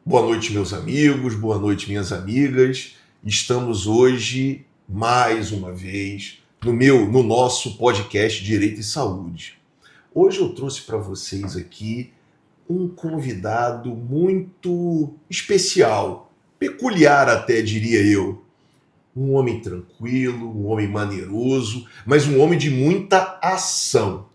Boa noite, meus amigos, boa noite, minhas amigas. Estamos hoje, mais uma vez, no nosso podcast Direito e Saúde. Hoje eu trouxe para vocês aqui um convidado muito especial, peculiar até, diria eu. Um homem tranquilo, um homem maneiroso, mas um homem de muita ação.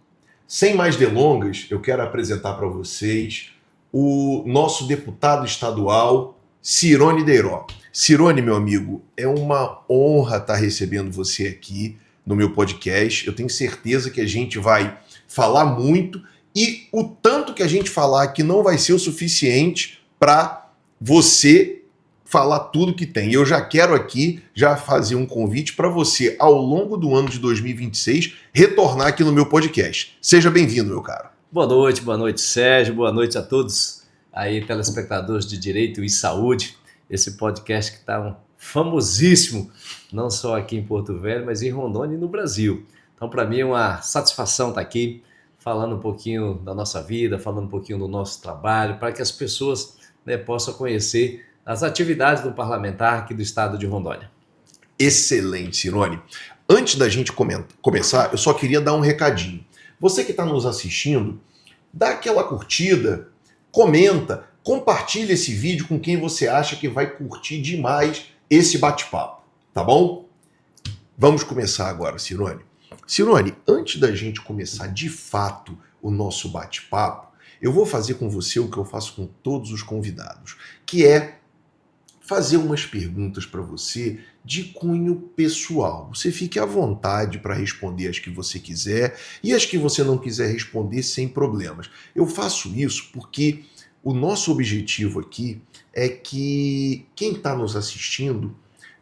Sem mais delongas, eu quero apresentar para vocês o nosso deputado estadual, Cirone Deiró. Cirone, meu amigo, é uma honra estar recebendo você aqui no meu podcast. Eu tenho certeza que a gente vai falar muito e o tanto que a gente falar aqui não vai ser o suficiente para você falar tudo que tem. Eu já quero aqui já fazer um convite para você, ao longo do ano de 2026, retornar aqui no meu podcast. Seja bem-vindo, meu caro. Boa noite, Sérgio, boa noite a todos aí, telespectadores de Direito e Saúde, esse podcast que está famosíssimo, não só aqui em Porto Velho, mas em Rondônia e no Brasil. Então, para mim é uma satisfação estar aqui, falando um pouquinho da nossa vida, falando um pouquinho do nosso trabalho, para que as pessoas, possam conhecer as atividades do parlamentar aqui do estado de Rondônia. Excelente, Cirone. Antes da gente começar, eu só queria dar um recadinho. Você que está nos assistindo, dá aquela curtida, comenta, compartilha esse vídeo com quem você acha que vai curtir demais esse bate-papo, tá bom? Vamos começar agora, Cirone. Cirone, antes da gente começar de fato o nosso bate-papo, eu vou fazer com você o que eu faço com todos os convidados, que é fazer umas perguntas para você de cunho pessoal. Você fique à vontade para responder as que você quiser e as que você não quiser responder sem problemas. Eu faço isso porque o nosso objetivo aqui é que quem está nos assistindo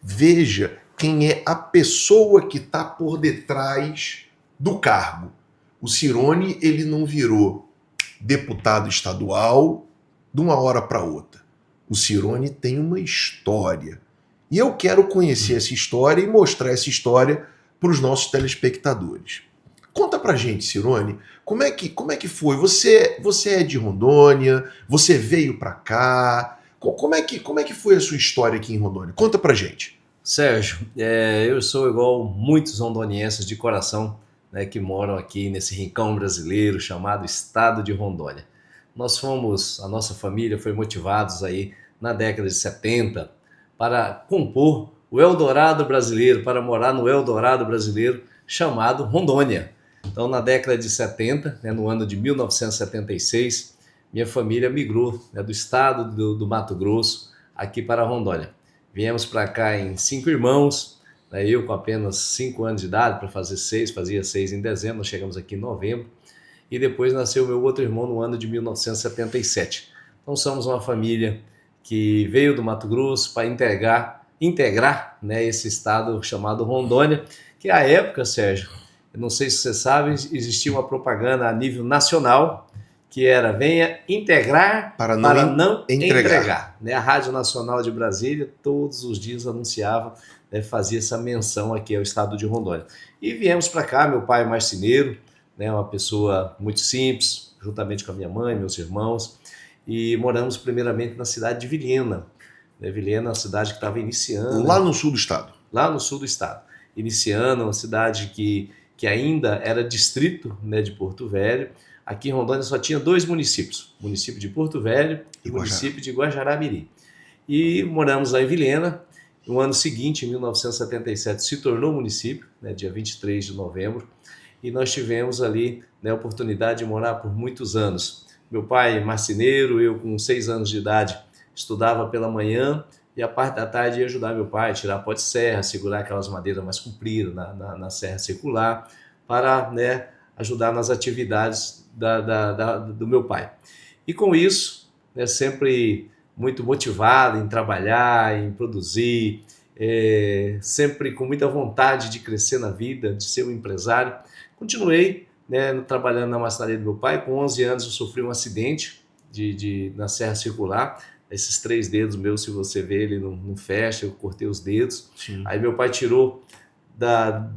veja quem é a pessoa que está por detrás do cargo. O Cirone, ele não virou deputado estadual de uma hora para outra. O Cirone tem uma história. E eu quero conhecer essa história e mostrar essa história para os nossos telespectadores. Conta pra gente, Cirone, como é que foi? Você é de Rondônia? Você veio para cá? Como é que foi a sua história aqui em Rondônia? Conta pra gente. Sérgio, eu sou igual muitos rondonienses de coração, que moram aqui nesse rincão brasileiro chamado Estado de Rondônia. A nossa família foi motivados aí na década de 70 para compor o Eldorado brasileiro, para morar no Eldorado brasileiro chamado Rondônia. Então, na década de 70, no ano de 1976, minha família migrou do estado do Mato Grosso aqui para Rondônia. Viemos para cá em 5 irmãos, eu com apenas 5 anos de idade, para fazer 6, fazia 6 em dezembro, nós chegamos aqui em novembro, e depois nasceu meu outro irmão no ano de 1977. Então somos uma família que veio do Mato Grosso para integrar esse estado chamado Rondônia, que à época, Sérgio, eu não sei se você sabe, existia uma propaganda a nível nacional que era: venha integrar para não entregar. A Rádio Nacional de Brasília todos os dias anunciava, fazia essa menção aqui ao estado de Rondônia. E viemos para cá, meu pai é marceneiro, uma pessoa muito simples, juntamente com a minha mãe, meus irmãos, e moramos primeiramente na cidade de Vilhena. Vilhena é uma cidade que estava iniciando. Lá no sul do estado. Lá no sul do estado. Iniciando, uma cidade que ainda era distrito de Porto Velho. Aqui em Rondônia só tinha 2 municípios, o município de Porto Velho e o município de Guajará-Mirim. E moramos lá em Vilhena. No ano seguinte, em 1977, se tornou município, dia 23 de novembro, e nós tivemos ali a oportunidade de morar por muitos anos. Meu pai marceneiro, eu com 6 anos de idade estudava pela manhã e a parte da tarde ia ajudar meu pai a tirar pó de serra, segurar aquelas madeiras mais compridas na serra circular, para ajudar nas atividades do meu pai. E com isso, sempre muito motivado em trabalhar, em produzir, sempre com muita vontade de crescer na vida, de ser um empresário. Continuei trabalhando na marcenaria do meu pai. Com 11 anos eu sofri um acidente na serra circular. Esses 3 dedos meus, se você ver, ele não fecha, eu cortei os dedos. Sim. Aí meu pai tirou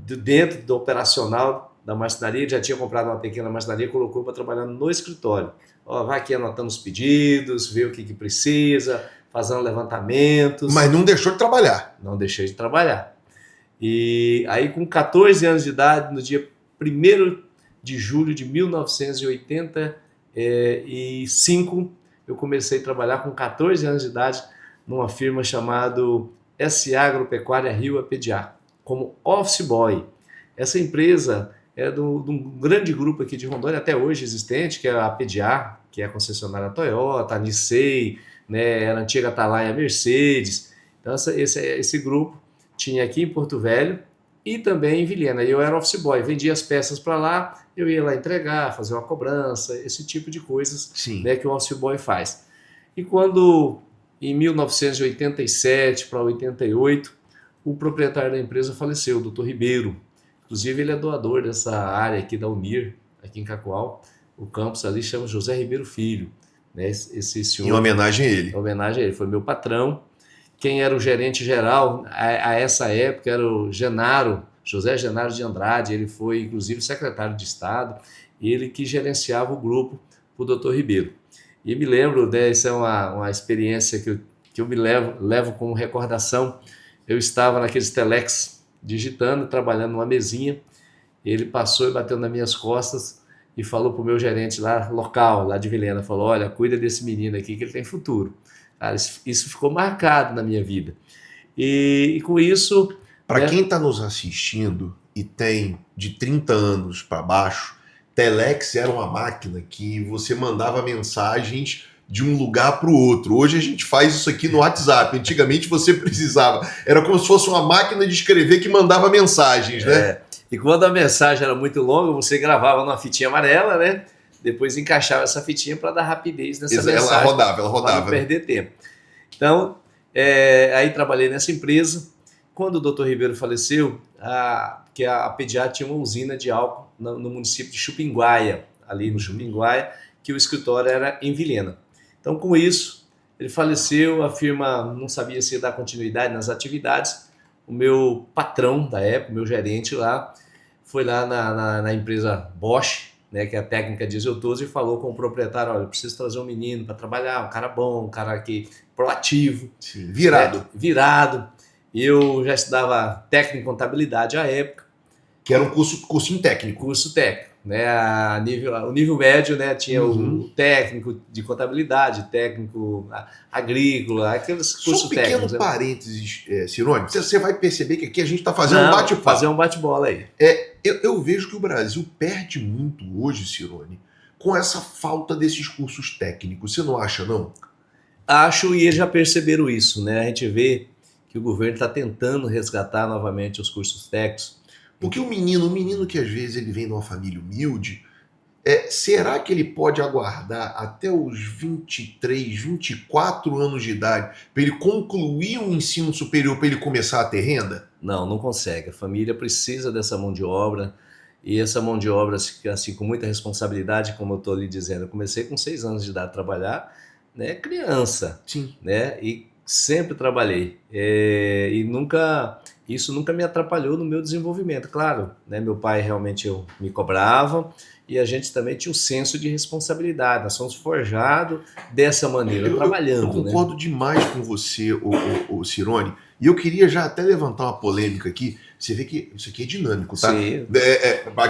dentro do operacional, da marcenaria, ele já tinha comprado uma pequena marcenaria e colocou para trabalhar no escritório. Ó, vai aqui anotando os pedidos, vê o que precisa, fazendo levantamentos. Mas não deixou de trabalhar. Não deixei de trabalhar. E aí, com 14 anos de idade, no dia 1º de julho de 1985, eu comecei a trabalhar com 14 anos de idade numa firma chamada SA Agropecuária Rio Apediar, como office boy. Essa empresa é de um grande grupo aqui de Rondônia, até hoje existente, que é a Apediar, que é a concessionária Toyota, a Nissei, né, era a antiga Atalaia Mercedes. Então, esse grupo tinha aqui em Porto Velho e também em Vilhena. Eu era office boy, vendia as peças para lá, eu ia lá entregar, fazer uma cobrança, esse tipo de coisas, né, que o office boy faz. E quando, em 1987 para 88, o proprietário da empresa faleceu, o Dr. Ribeiro. Inclusive, ele é doador dessa área aqui da Unir, aqui em Cacoal. O campus ali chama José Ribeiro Filho. Né? Esse senhor, em homenagem a ele. Em homenagem a ele. Foi meu patrão. Quem era o gerente geral a essa época era o Genaro, José Genaro de Andrade. Ele foi, inclusive, secretário de Estado. Ele que gerenciava o grupo, o Dr. Ribeiro. E me lembro, né, essa é uma experiência que eu me levo como recordação. Eu estava naqueles telex digitando, trabalhando numa mesinha. Ele passou e bateu nas minhas costas e falou para o meu gerente lá, local, lá de Vilhena, falou, olha, cuida desse menino aqui que ele tem futuro. Cara, isso ficou marcado na minha vida. E com isso... Para quem está nos assistindo e tem de 30 anos para baixo, telex era uma máquina que você mandava mensagens de um lugar para o outro. Hoje a gente faz isso aqui no WhatsApp. Antigamente você precisava. Era como se fosse uma máquina de escrever que mandava mensagens, né? E quando a mensagem era muito longa, você gravava numa fitinha amarela, né? Depois encaixava essa fitinha para dar rapidez nessa mensagem. Ela rodava. Para não perder tempo. Então, aí trabalhei nessa empresa. Quando o Dr. Ribeiro faleceu, que a Pediar tinha uma usina de álcool no município de Chupinguaia, ali no Chupinguaia, que o escritório era em Vilhena. Então, com isso, ele faleceu, a firma não sabia se ia dar continuidade nas atividades. O meu patrão da época, o meu gerente lá, foi lá na empresa Bosch, né, que é a técnica diesel 12, e falou com o proprietário, olha, eu preciso trazer um menino para trabalhar, um cara bom, um cara que proativo. Sim, virado. Né, virado. Eu já estudava técnico em contabilidade à época. Que era um cursinho técnico. Curso técnico. Né, o nível médio, né, tinha o técnico de contabilidade, técnico agrícola, aqueles cursos técnicos. Só um pequeno parênteses, Cirone, você vai perceber que aqui a gente está fazendo um bate-papo. Fazer um bate-bola aí. Eu vejo que o Brasil perde muito hoje, Cirone, com essa falta desses cursos técnicos. Você não acha, não? Acho, e eles já perceberam isso, né? A gente vê que o governo está tentando resgatar novamente os cursos técnicos. Porque o menino que às vezes ele vem de uma família humilde, será que ele pode aguardar até os 23, 24 anos de idade para ele concluir o ensino superior, para ele começar a ter renda? Não consegue. A família precisa dessa mão de obra, e essa mão de obra, assim, com muita responsabilidade, como eu estou lhe dizendo. Eu comecei com 6 anos de idade a trabalhar, né, criança. Sim. Né, e sempre trabalhei. Isso nunca me atrapalhou no meu desenvolvimento. Claro, né, meu pai realmente me cobrava, e a gente também tinha um senso de responsabilidade. Nós somos forjados dessa maneira, trabalhando. Eu concordo demais com você, o Cirone, e eu queria já até levantar uma polêmica aqui. Você vê que isso aqui é dinâmico, tá? Sim.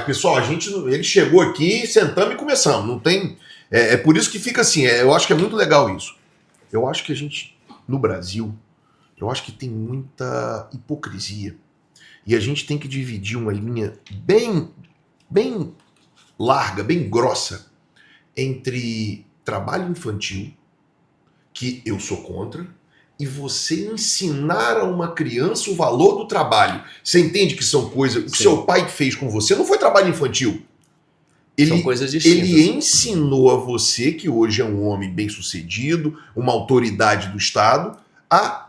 Pessoal, ele chegou aqui, sentamos e começamos. Não tem... por isso que fica assim. Eu acho que é muito legal isso. Eu acho que a gente, no Brasil, eu acho que tem muita hipocrisia. E a gente tem que dividir uma linha bem larga, bem grossa, entre trabalho infantil, que eu sou contra, e você ensinar a uma criança o valor do trabalho. Você entende que são coisas... O que seu pai fez com você não foi trabalho infantil. São coisas distintas. Ele ensinou a você, que hoje é um homem bem-sucedido, uma autoridade do Estado, a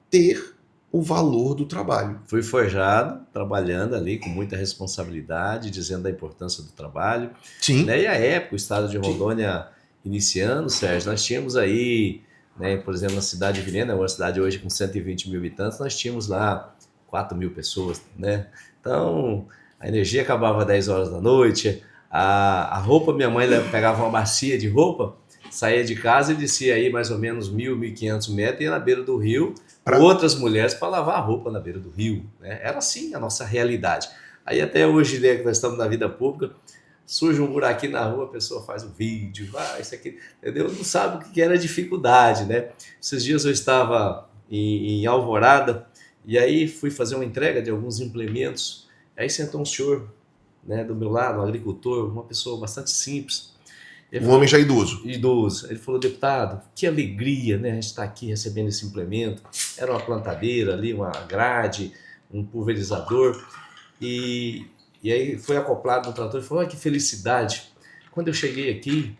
ter o valor do trabalho. Fui forjado, trabalhando ali com muita responsabilidade, dizendo da importância do trabalho. Sim. Né? E a época, o estado de Rondônia iniciando, Sérgio, nós tínhamos aí, né, por exemplo, na cidade de Vilhena, uma cidade hoje com 120 mil habitantes, nós tínhamos lá 4 mil pessoas, né? Então, A energia acabava às 10 horas da noite, a roupa, minha mãe pegava uma bacia de roupa, saía de casa e descia aí mais ou menos 1.000, 1.500 metros e ia na beira do rio, com Pra- outras mulheres para lavar a roupa na beira do rio, né? Era assim a nossa realidade. Aí até hoje, né, que nós estamos na vida pública, surge um buraquinho na rua, a pessoa faz um vídeo, isso aqui, entendeu? Não sabe o que era dificuldade, né? Esses dias eu estava em Alvorada e aí fui fazer uma entrega de alguns implementos, aí sentou um senhor, né, do meu lado, um agricultor, uma pessoa bastante simples. Ele Um falou, homem já idoso. idoso. Ele falou, deputado, que alegria, né? A gente está aqui recebendo esse implemento. Era uma plantadeira ali, uma grade, um pulverizador. E, e aí foi acoplado no trator e falou, olha que felicidade. Quando eu cheguei aqui,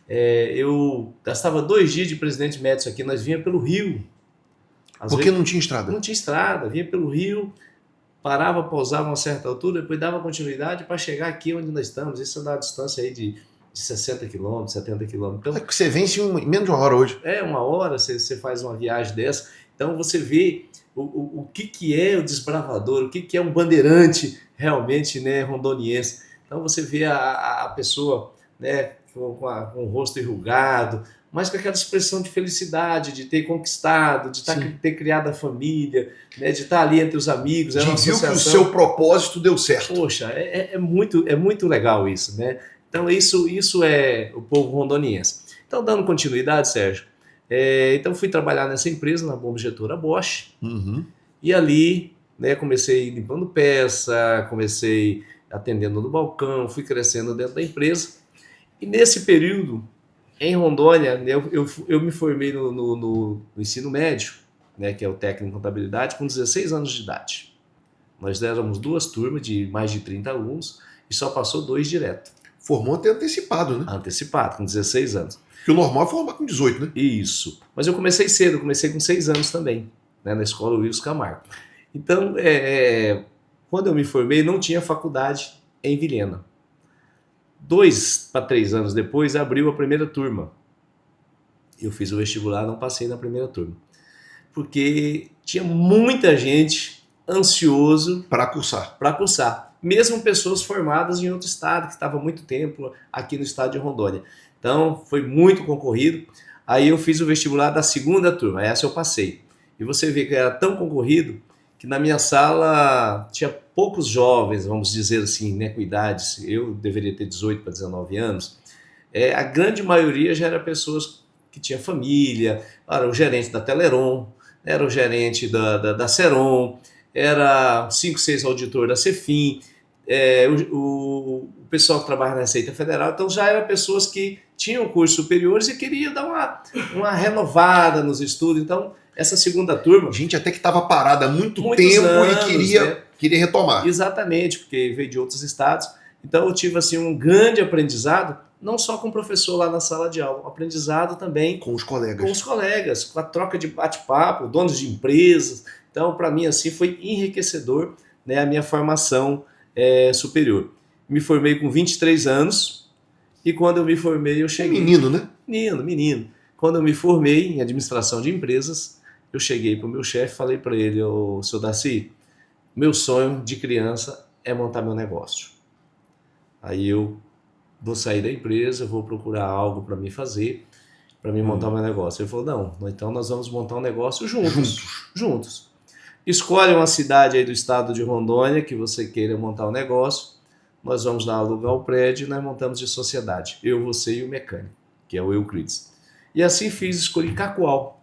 eu gastava 2 dias de Presidente Médici aqui, nós vinha pelo rio. Porque não tinha estrada. Não tinha estrada, vinha pelo rio, parava, pausava a uma certa altura, depois dava continuidade para chegar aqui onde nós estamos. Isso é uma distância aí de 60 quilômetros, 70 quilômetros. Então, Você vence em menos de uma hora hoje. uma hora você faz uma viagem dessa. Então você vê o que é o desbravador, o que é um bandeirante realmente, né, rondoniense. Então você vê a pessoa, né, com o rosto enrugado, mas com aquela expressão de felicidade, de ter conquistado, de ter criado a família, né, de estar ali entre os amigos. De viu que o seu propósito deu certo. Poxa, é muito legal isso, né? Então isso é o povo rondoniense. Então, dando continuidade, Sérgio, então fui trabalhar nessa empresa, na bomba injetora Bosch, e ali, né, comecei limpando peça, comecei atendendo no balcão, fui crescendo dentro da empresa, e nesse período, em Rondônia, né, eu me formei no ensino médio, né, que é o técnico em contabilidade, com 16 anos de idade. Nós éramos 2 turmas de mais de 30 alunos e só passou 2 direto. Formou até antecipado, né? Antecipado, com 16 anos. Porque o normal é formar com 18, né? Isso. Mas eu comecei cedo, comecei com 6 anos também, né, na escola Wilson Camargo. Então, quando eu me formei, não tinha faculdade em Vilhena. 2 para 3 anos depois, abriu a primeira turma. Eu fiz o vestibular, não passei na primeira turma. Porque tinha muita gente ansioso para cursar. Mesmo pessoas formadas em outro estado, que estava há muito tempo aqui no estado de Rondônia. Então, foi muito concorrido. Aí eu fiz o vestibular da segunda turma, essa eu passei. E você vê que era tão concorrido que na minha sala tinha poucos jovens, vamos dizer assim, né, com idades. Eu deveria ter 18 para 19 anos. A grande maioria já era pessoas que tinham família, era o gerente da Teleron, era o gerente da Seron, era 5, 6 auditor da Cefim, o pessoal que trabalha na Receita Federal. Então já eram pessoas que tinham cursos superiores e queriam dar uma renovada nos estudos. Então essa segunda turma... Gente até que estava parada há muito tempo anos, e queria retomar. Exatamente, porque veio de outros estados. Então eu tive assim um grande aprendizado, não só com o professor lá na sala de aula, um aprendizado também com os colegas, com a troca de bate-papo, donos de empresas. Então, para mim, assim, foi enriquecedor, né, a minha formação superior. Me formei com 23 anos e quando eu me formei, eu cheguei... Menino, né? Menino. Quando eu me formei em administração de empresas, eu cheguei para o meu chefe e falei para ele, seu Darcy, meu sonho de criança é montar meu negócio. Aí eu vou sair da empresa, vou procurar algo para me fazer, para me montar meu negócio. Ele falou, não, então nós vamos montar um negócio juntos. Escolhe uma cidade aí do estado de Rondônia que você queira montar um negócio, nós vamos lá alugar o prédio e nós montamos de sociedade. Eu, você e o mecânico, que é o Euclides. E assim fiz, escolhi Cacoal.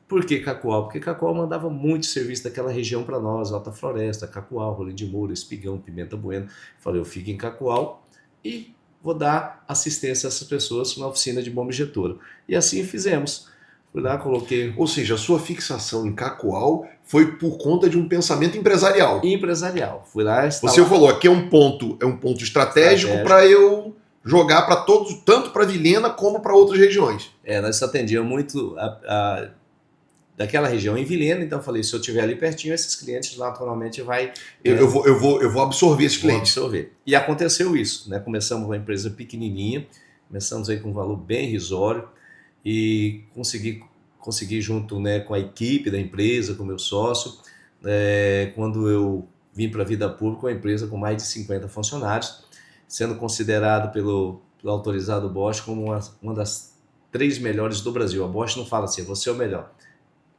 Por que Cacoal? Porque Cacoal mandava muito serviço daquela região para nós, Alta Floresta, Cacoal, Rolim de Moura, Espigão, Pimenta Bueno. Falei, eu fico em Cacoal e vou dar assistência a essas pessoas na oficina de bomba injetora. E assim fizemos. Fui lá, coloquei... Ou seja, a sua fixação em Cacoal foi por conta de um pensamento empresarial. Fui lá... Você falou, aqui é um ponto estratégico para eu jogar para todos, tanto para Vilhena como para outras regiões. Nós atendíamos muito daquela região em Vilhena, então eu falei, se eu estiver ali pertinho, esses clientes naturalmente vai... Eu vou absorver esses clientes. Absorver. E aconteceu isso, né? Começamos uma empresa pequenininha, começamos aí com um valor bem irrisório e consegui junto, né, com a equipe da empresa, com o meu sócio, quando eu vim para a vida pública uma empresa com mais de 50 funcionários, sendo considerado pelo autorizado Bosch como uma das 3 melhores do Brasil. A Bosch não fala assim, você é o melhor.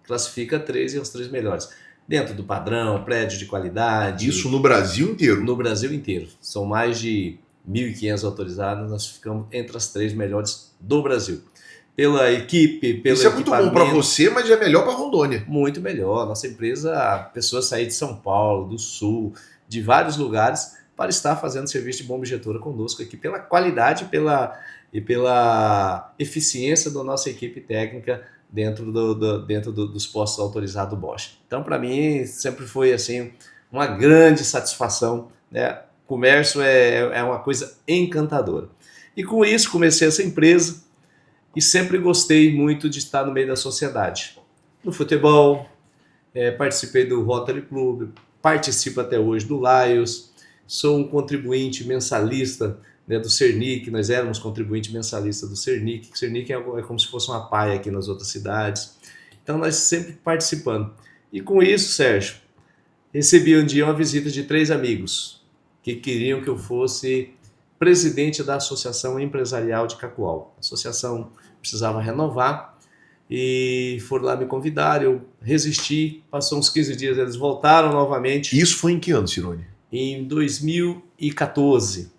Classifica 3 e os 3 melhores. Dentro do padrão, prédio de qualidade. Isso no Brasil inteiro? No Brasil inteiro. São mais de 1.500 autorizados, nós ficamos entre as 3 melhores do Brasil. Pela equipe, pelo Isso é muito bom para você, mas é melhor para Rondônia. Muito melhor. Nossa empresa, pessoas saem de São Paulo, do Sul, de vários lugares, para estar fazendo serviço de bomba injetora conosco aqui, pela qualidade e pela eficiência da nossa equipe técnica dentro dos postos autorizados Bosch. Então, para mim, sempre foi assim uma grande satisfação, né? Comércio é uma coisa encantadora. E com isso comecei essa empresa e sempre gostei muito de estar no meio da sociedade. No futebol, participei do Rotary Club, participo até hoje do Lions, sou um contribuinte mensalista, né, do Cernic, nós éramos contribuinte mensalista do Cernic. O Cernic é como se fosse uma paia aqui nas outras cidades. Então nós sempre participando. E com isso, Sérgio, recebi um dia uma visita de 3 amigos que queriam que eu fosse presidente da Associação Empresarial de Cacoal. A associação precisava renovar e foram lá me convidar, eu resisti, passou uns 15 dias, eles voltaram novamente. Isso foi em que ano, Cirone? Em 2014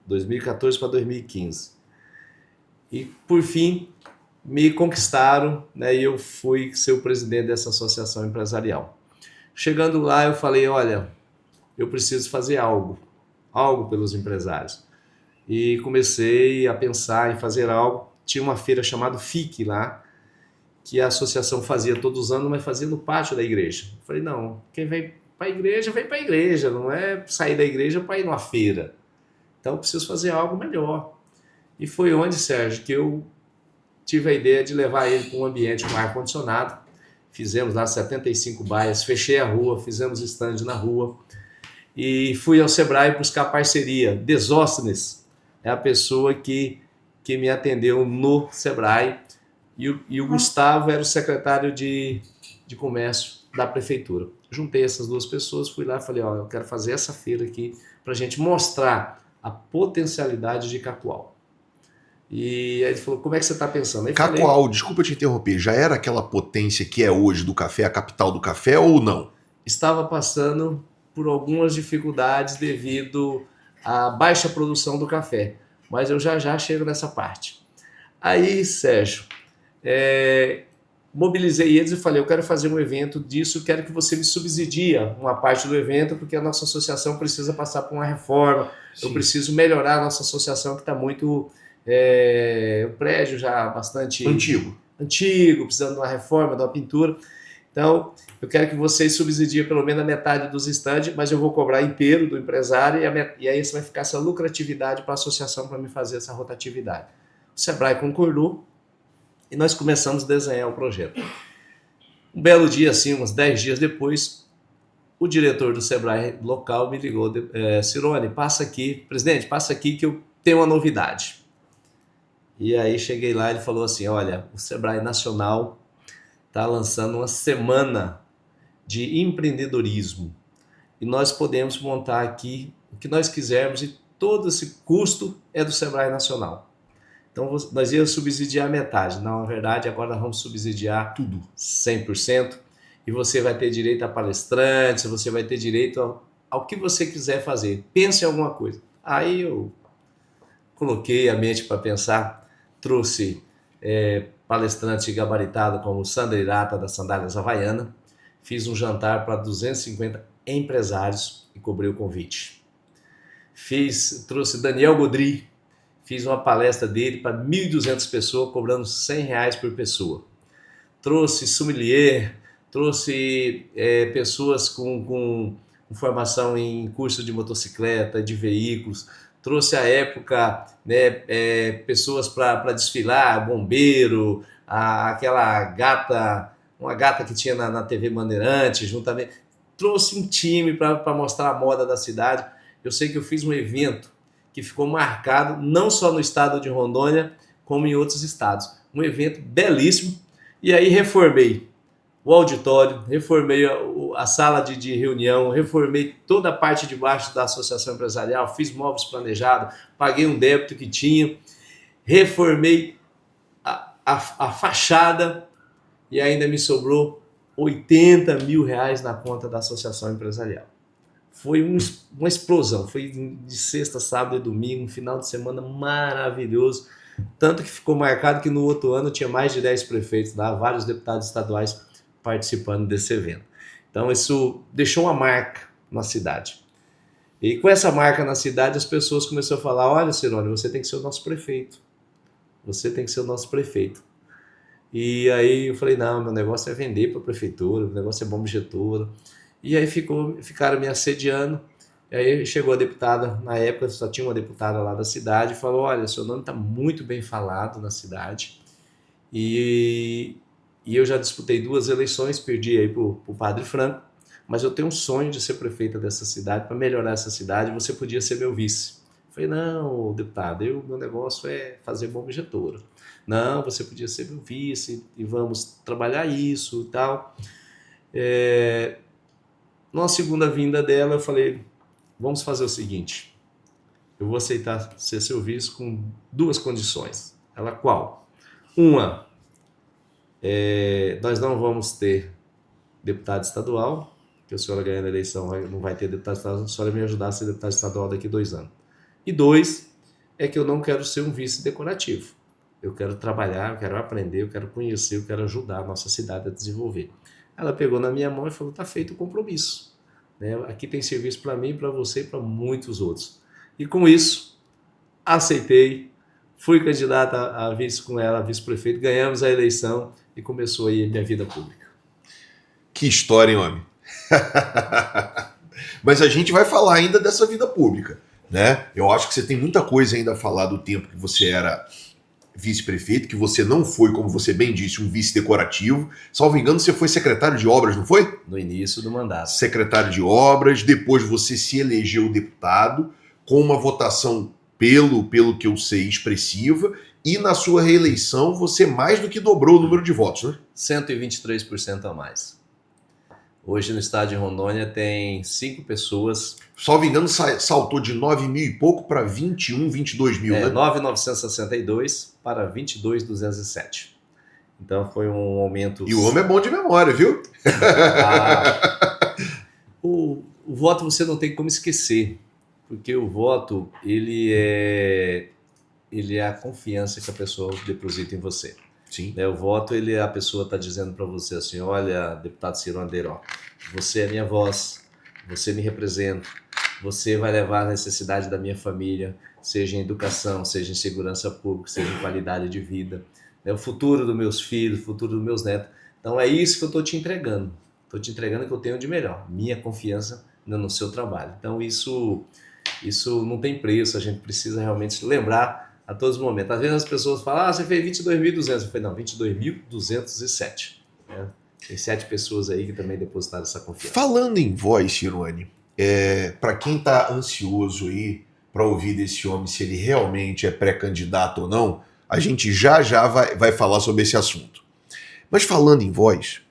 para 2015. E, por fim, me conquistaram, né, e eu fui ser o presidente dessa associação empresarial. Chegando lá, eu falei, olha, eu preciso fazer algo pelos empresários. E comecei a pensar em fazer algo. Tinha uma feira chamada FIC lá, que a associação fazia todos os anos, mas fazia no pátio da igreja. Eu falei, não, quem vem para a igreja, vem para a igreja, não é sair da igreja para ir numa feira. Então eu preciso fazer algo melhor. E foi onde, Sérgio, que eu tive a ideia de levar ele para um ambiente com ar-condicionado. Fizemos lá 75 baias, fechei a rua, fizemos stand na rua e fui ao Sebrae buscar parceria. Desóstenes é a pessoa que me atendeu no Sebrae e o Gustavo era o secretário de comércio da prefeitura. Juntei essas 2 pessoas, fui lá e falei, ó, eu quero fazer essa feira aqui para a gente mostrar a potencialidade de Cacoal. E aí ele falou, como é que você está pensando? Aí Cacoal, falei, desculpa te interromper, já era aquela potência que é hoje do café, a capital do café ou não? Estava passando por algumas dificuldades devido à baixa produção do café, mas eu já chego nessa parte. Aí, Sérgio, mobilizei eles e falei, eu quero fazer um evento disso, quero que você me subsidia uma parte do evento, porque a nossa associação precisa passar por uma reforma. Sim. Eu preciso melhorar a nossa associação, que está muito... o prédio já bastante... Antigo, precisando de uma reforma, de uma pintura. Então, eu quero que vocês subsidiem pelo menos a metade dos estandes, mas eu vou cobrar inteiro do empresário e aí você vai ficar essa lucratividade para a associação para me fazer essa rotatividade. O Sebrae concordou e nós começamos a desenhar o projeto. Um belo dia, assim, uns 10 dias depois, o diretor do Sebrae local me ligou, Cirone, passa aqui, presidente, passa aqui que eu tenho uma novidade. E aí cheguei lá e ele falou assim, olha, o Sebrae Nacional está lançando uma semana de empreendedorismo e nós podemos montar aqui o que nós quisermos e todo esse custo é do Sebrae Nacional. Então nós íamos subsidiar metade, não, na verdade agora nós vamos subsidiar tudo, 100%, e você vai ter direito a palestrantes, você vai ter direito ao que você quiser fazer, pense em alguma coisa. Aí eu coloquei a mente para pensar, trouxe palestrante gabaritado como Sandra Irata da Sandálias Havaiana, fiz um jantar para 250 empresários e cobri o convite. Trouxe Daniel Godry, fiz uma palestra dele para 1.200 pessoas, cobrando R$100 por pessoa. Trouxe sommelier, trouxe pessoas com formação em curso de motocicleta, de veículos, trouxe à época, né, pessoas para desfilar, bombeiro, aquela gata, uma gata que tinha na TV Bandeirante, juntamente. Trouxe um time para mostrar a moda da cidade. Eu sei que eu fiz um evento que ficou marcado não só no estado de Rondônia, como em outros estados. Um evento belíssimo. E aí reformei o auditório, reformei a sala de reunião, reformei toda a parte de baixo da associação empresarial, fiz móveis planejados, paguei um débito que tinha, reformei a fachada e ainda me sobrou R$ 80 mil na conta da associação empresarial. Foi uma explosão, foi de sexta, sábado e domingo, um final de semana maravilhoso, tanto que ficou marcado que no outro ano tinha mais de 10 prefeitos lá, vários deputados estaduais participando desse evento. Então isso deixou uma marca na cidade. E com essa marca na cidade, as pessoas começaram a falar, olha, Cirone, você tem que ser o nosso prefeito. Você tem que ser o nosso prefeito. E aí eu falei, não, meu negócio é vender para a prefeitura, meu negócio é bomba injetora. E aí ficaram me assediando. E aí chegou a deputada, na época só tinha uma deputada lá da cidade, e falou, olha, seu nome está muito bem falado na cidade. E eu já disputei 2 eleições, perdi aí para o Padre Franco, mas eu tenho um sonho de ser prefeita dessa cidade, para melhorar essa cidade, você podia ser meu vice. Eu falei, não, deputado, meu negócio é fazer bomba injetora. Não, você podia ser meu vice e vamos trabalhar isso e tal. Na segunda vinda dela, eu falei, vamos fazer o seguinte, eu vou aceitar ser seu vice com 2 condições. Ela, qual? Uma, nós não vamos ter deputado estadual, que a senhora ganhando a eleição não vai ter deputado estadual, a senhora me ajudar a ser deputado estadual daqui a 2 anos. E 2, é que eu não quero ser um vice decorativo. Eu quero trabalhar, eu quero aprender, eu quero conhecer, eu quero ajudar a nossa cidade a desenvolver. Ela pegou na minha mão e falou, tá feito o compromisso. Aqui tem serviço para mim, para você e para muitos outros. E com isso, aceitei, fui candidata a vice com ela, vice-prefeito, ganhamos a eleição e começou aí a minha vida pública. Que história, hein, homem? Mas a gente vai falar ainda dessa vida pública, né? Eu acho que você tem muita coisa ainda a falar do tempo que você era vice-prefeito, que você não foi, como você bem disse, um vice decorativo. Salvo engano, você foi secretário de obras, não foi? No início do mandato. Secretário de obras, depois você se elegeu deputado, com uma votação, pelo que eu sei, expressiva, e na sua reeleição você mais do que dobrou o número de votos, né? 123% a mais. Hoje no estado de Rondônia tem 5 pessoas. Salvo engano, saltou de 9 mil e pouco para 21, 22 mil, né? 9.962 para 22.207. Então foi um aumento... E o homem é bom de memória, viu? O voto você não tem como esquecer, porque o voto ele é a confiança que a pessoa deposita em você. Sim. O voto, a pessoa está dizendo para você assim, olha, deputado Cirone Deiró, você é minha voz, você me representa, você vai levar a necessidade da minha família, seja em educação, seja em segurança pública, seja em qualidade de vida, o futuro dos meus filhos, o futuro dos meus netos. Então é isso que eu estou te entregando. Estou te entregando o que eu tenho de melhor, minha confiança no seu trabalho. Então isso não tem preço, a gente precisa realmente se lembrar a todos os momentos. Às vezes as pessoas falam, você fez 22.200. Eu falei, não, 22.207. Tem 7 pessoas aí que também depositaram essa confiança. Falando em voz, Cirone, para quem está ansioso aí para ouvir desse homem se ele realmente é pré-candidato ou não, a gente já vai falar sobre esse assunto. Mas falando em voz,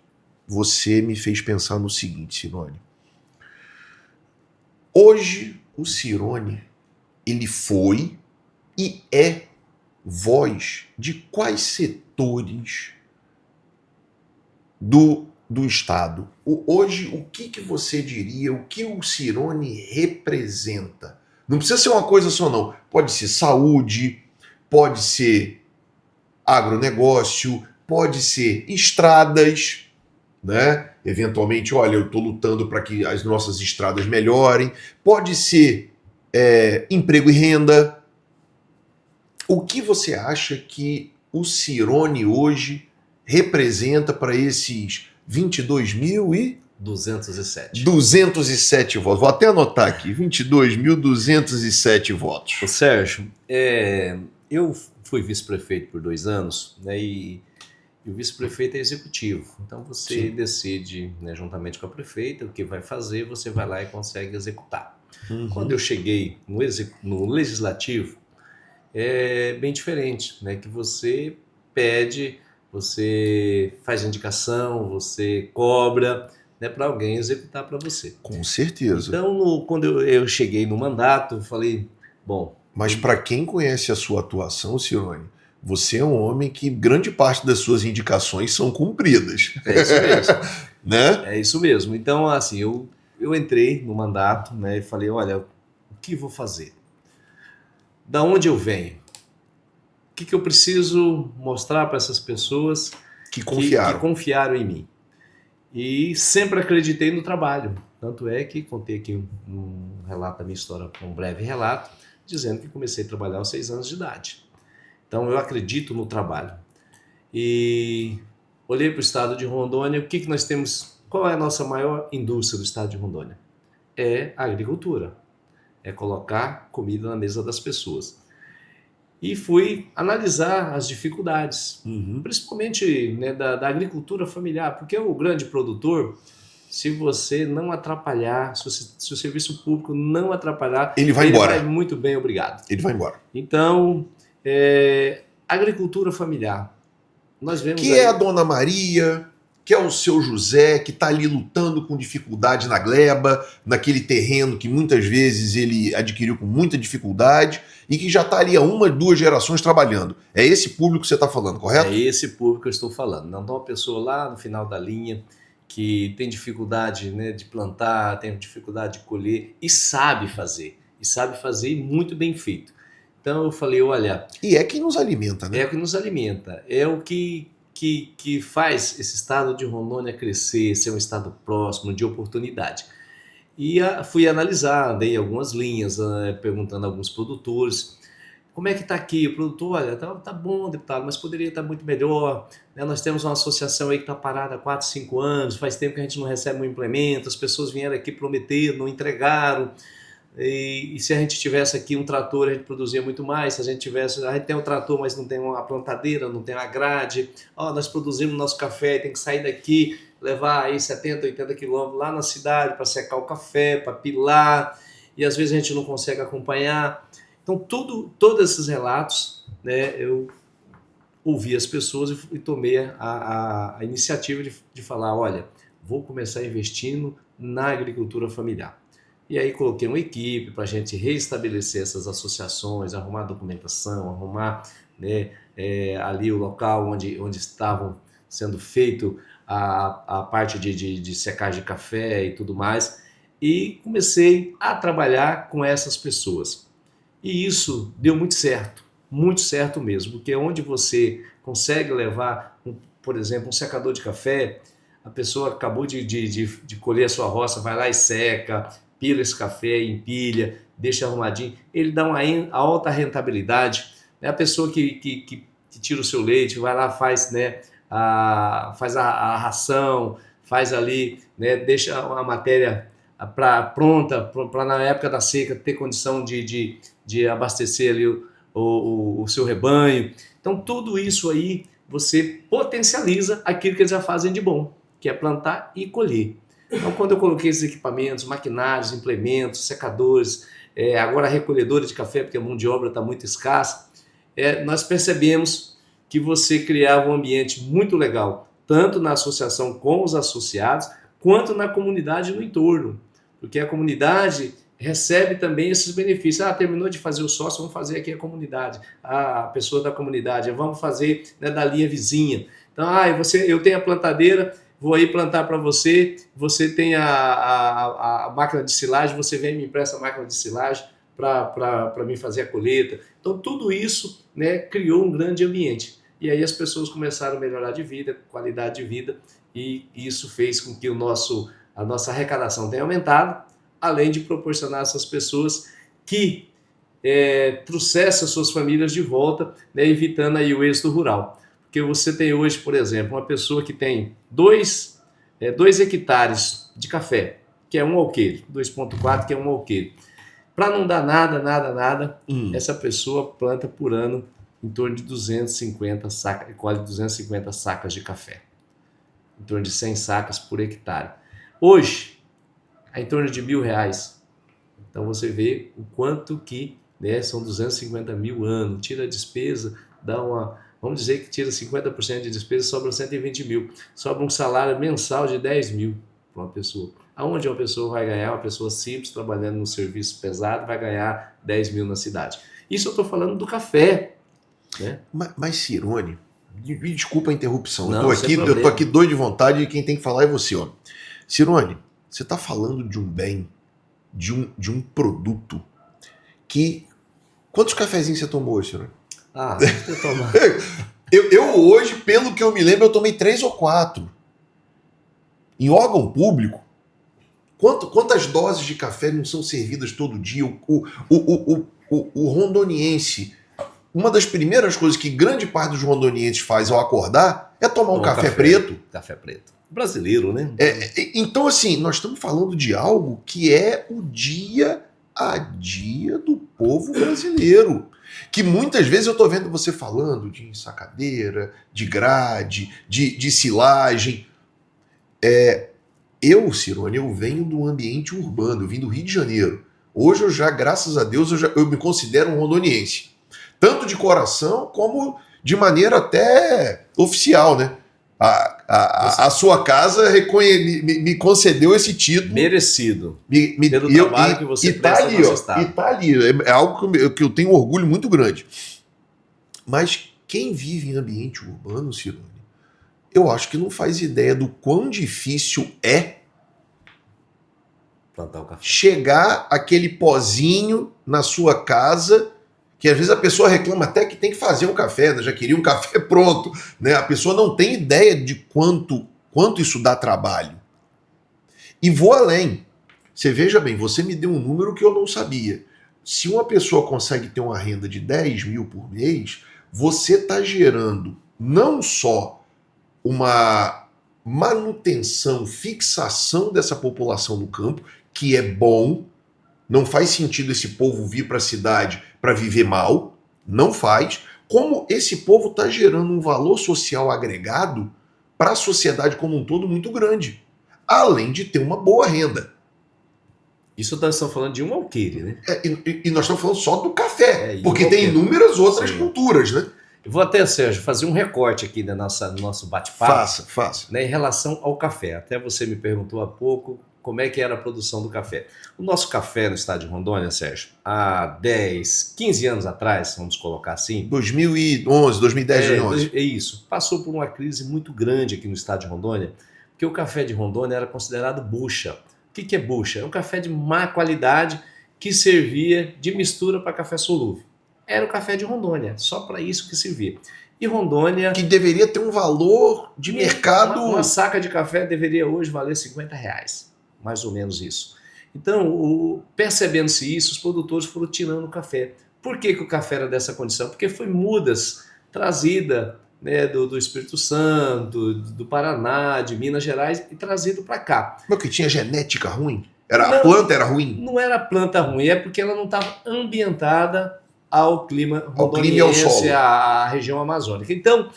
você me fez pensar no seguinte, Cirone. Hoje, o Cirone, ele foi e é voz de quais setores do Estado? Hoje, o que você diria, o que o Cirone representa? Não precisa ser uma coisa só, não. Pode ser saúde, pode ser agronegócio, pode ser estradas, né? Eventualmente, olha, eu estou lutando para que as nossas estradas melhorem. Pode ser emprego e renda. O que você acha que o Cirone hoje representa para esses 22.207 votos? Vou até anotar aqui, 22.207 votos. Ô Sérgio, eu fui vice-prefeito por 2 anos, né, e o vice-prefeito é executivo. Então você Sim. decide, né, juntamente com a prefeita, o que vai fazer, você vai lá e consegue executar. Uhum. Quando eu cheguei no legislativo, é bem diferente, né? Que você você faz indicação, você cobra, né, para alguém executar para você. Com certeza. Então, quando eu cheguei no mandato, eu falei, bom... Mas para quem conhece a sua atuação, Cirone, você é um homem que grande parte das suas indicações são cumpridas. É isso mesmo. Né? É isso mesmo. Então, assim, eu entrei no mandato, né, e falei, olha, o que vou fazer? Da onde eu venho? O que eu preciso mostrar para essas pessoas Que que confiaram em mim? E sempre acreditei no trabalho. Tanto é que contei aqui um relato da minha história, um breve relato, dizendo que comecei a trabalhar aos 6 anos de idade. Então eu acredito no trabalho. E olhei para o estado de Rondônia, o que nós temos, qual é a nossa maior indústria do estado de Rondônia? É a agricultura, é colocar comida na mesa das pessoas. E fui analisar as dificuldades, principalmente, né, da agricultura familiar, porque o grande produtor, se você não atrapalhar, se o serviço público não atrapalhar, ele vai embora. Vai muito bem, obrigado. Ele vai embora. Então, agricultura familiar. Nós vemos que aí... é a Dona Maria, que é o seu José, que está ali lutando com dificuldade na gleba, naquele terreno que muitas vezes ele adquiriu com muita dificuldade e que já está ali há 1, 2 gerações trabalhando. É esse público que você está falando, correto? É esse público que eu estou falando. Não é uma pessoa lá no final da linha que tem dificuldade, né, de plantar, tem dificuldade de colher e sabe fazer. E sabe fazer muito bem feito. Então eu falei, olha... E é quem nos alimenta, né? É o que nos alimenta. É o que faz esse estado de Rondônia crescer, ser um estado próximo, de oportunidade. E fui analisar, dei algumas linhas, perguntando a alguns produtores, como é que está aqui? O produtor, olha, tá bom, deputado, mas poderia estar muito melhor. Né? Nós temos uma associação aí que está parada há 4, 5 anos, faz tempo que a gente não recebe um implemento, as pessoas vieram aqui prometer, não entregaram. E se a gente tivesse aqui um trator, a gente produzia muito mais. Se a gente tem um trator, mas não tem uma plantadeira, não tem uma grade. Nós produzimos nosso café, tem que sair daqui, levar aí 70, 80 quilômetros lá na cidade para secar o café, para pilar, e às vezes a gente não consegue acompanhar. Então, todos esses relatos, né, eu ouvi as pessoas e tomei a iniciativa de falar, olha, vou começar investindo na agricultura familiar. E aí coloquei uma equipe para a gente reestabelecer essas associações, arrumar documentação, arrumar, né, ali o local onde estavam sendo feito a parte de secagem de café e tudo mais. E comecei a trabalhar com essas pessoas. E isso deu muito certo mesmo, porque onde você consegue levar, por exemplo, um secador de café, a pessoa acabou de colher a sua roça, vai lá e seca, pila esse café, empilha, deixa arrumadinho, ele dá uma alta rentabilidade. Né? A pessoa que tira o seu leite, vai lá, faz, né, faz a ração, faz ali, né, deixa a matéria pronta para na época da seca ter condição de abastecer ali o seu rebanho. Então tudo isso aí você potencializa aquilo que eles já fazem de bom, que é plantar e colher. Então, quando eu coloquei esses equipamentos, maquinários, implementos, secadores, agora recolhedores de café, porque a mão de obra está muito escassa, nós percebemos que você criava um ambiente muito legal, tanto na associação com os associados, quanto na comunidade no entorno, porque a comunidade recebe também esses benefícios. Terminou de fazer o sócio, vamos fazer aqui a comunidade, a pessoa da comunidade, vamos fazer, né, da linha vizinha. Então, eu tenho a plantadeira, vou aí plantar para você, você tem a máquina de silagem, você vem e me empresta a máquina de silagem para mim fazer a colheita. Então tudo isso, né, criou um grande ambiente. E aí as pessoas começaram a melhorar de vida, qualidade de vida, e isso fez com que a nossa arrecadação tenha aumentado, além de proporcionar a essas pessoas que trouxessem as suas famílias de volta, né, evitando aí o êxodo rural. Porque você tem hoje, por exemplo, uma pessoa que tem 2 hectares de café, que é um alqueire, 2,4, que é um alqueire. Para não dar nada, essa pessoa planta por ano em torno de 250 sacas, colhe 250 sacas de café. Em torno de 100 sacas por hectare. Hoje, é em torno de R$1.000. Então você vê o quanto que, né, são 250 mil ano, tira a despesa, dá Vamos dizer que tira 50% de despesa, sobra 120 mil. Sobra um salário mensal de 10 mil para uma pessoa. Aonde uma pessoa vai ganhar, uma pessoa simples, trabalhando no serviço pesado, vai ganhar 10 mil na cidade. Isso eu estou falando do café, né? Mas Cirone, me desculpa a interrupção. Não, sem Eu tô problema. aqui doido de vontade e quem tem que falar é você, ó. Cirone, você está falando de um bem, de um produto que... Quantos cafezinhos você tomou hoje, Cirone? Deixa eu tomar. Eu hoje, pelo que eu me lembro, eu tomei 3 ou 4. Em órgão público, quantas doses de café não são servidas todo dia? O rondoniense, uma das primeiras coisas que grande parte dos rondonienses faz ao acordar é tomar um café preto. Café preto. Brasileiro, né? Então, assim, nós estamos falando de algo que é o dia a dia do povo brasileiro. Que muitas vezes eu estou vendo você falando de ensacadeira, de grade, de silagem. Cirone, eu venho do ambiente urbano, eu vim do Rio de Janeiro. Hoje eu já, graças a Deus, eu me considero um rondoniense. Tanto de coração como de maneira até oficial, né? A sua casa me concedeu esse título. Merecido. Pelo trabalho que você presta no nosso estado. E tá ali. É algo que eu tenho um orgulho muito grande. Mas quem vive em ambiente urbano, Cirone, eu acho que não faz ideia do quão difícil é plantar o café. Chegar aquele pozinho na sua casa, que às vezes a pessoa reclama até que tem que fazer um café, né? Já queria um café pronto, né? A pessoa não tem ideia de quanto isso dá trabalho. E vou além. Você veja bem, você me deu um número que eu não sabia. Se uma pessoa consegue ter uma renda de 10 mil por mês, você está gerando não só uma manutenção, fixação dessa população no campo, que é bom. Não faz sentido esse povo vir para a cidade para viver mal, não faz. Como esse povo está gerando um valor social agregado para a sociedade como um todo muito grande, além de ter uma boa renda. Isso nós estamos falando de um alqueire, né? E nós estamos falando só do café, porque tem inúmeras outras culturas, né? Eu vou até, Sérgio, fazer um recorte aqui do nosso bate-papo. Faça. Né, em relação ao café. Até você me perguntou há pouco como é que era a produção do café. O nosso café no estado de Rondônia, Sérgio, há 10, 15 anos atrás, vamos colocar assim... 2011, 2010, 2011. É isso. Passou por uma crise muito grande aqui no estado de Rondônia, porque o café de Rondônia era considerado bucha. O que é bucha? É um café de má qualidade que servia de mistura para café solúvel. Era o café de Rondônia, só para isso que servia. E Rondônia... Que deveria ter um valor de mercado... Uma saca de café deveria hoje valer R$50, mais ou menos isso. Então, percebendo-se isso, os produtores foram tirando o café. Por que o café era dessa condição? Porque foi mudas trazida, né, do Espírito Santo, do Paraná, de Minas Gerais e trazido para cá. Mas que tinha genética ruim? A planta era ruim? Não era a planta ruim, é porque ela não estava ambientada ao clima rondoniense, à região amazônica. Então,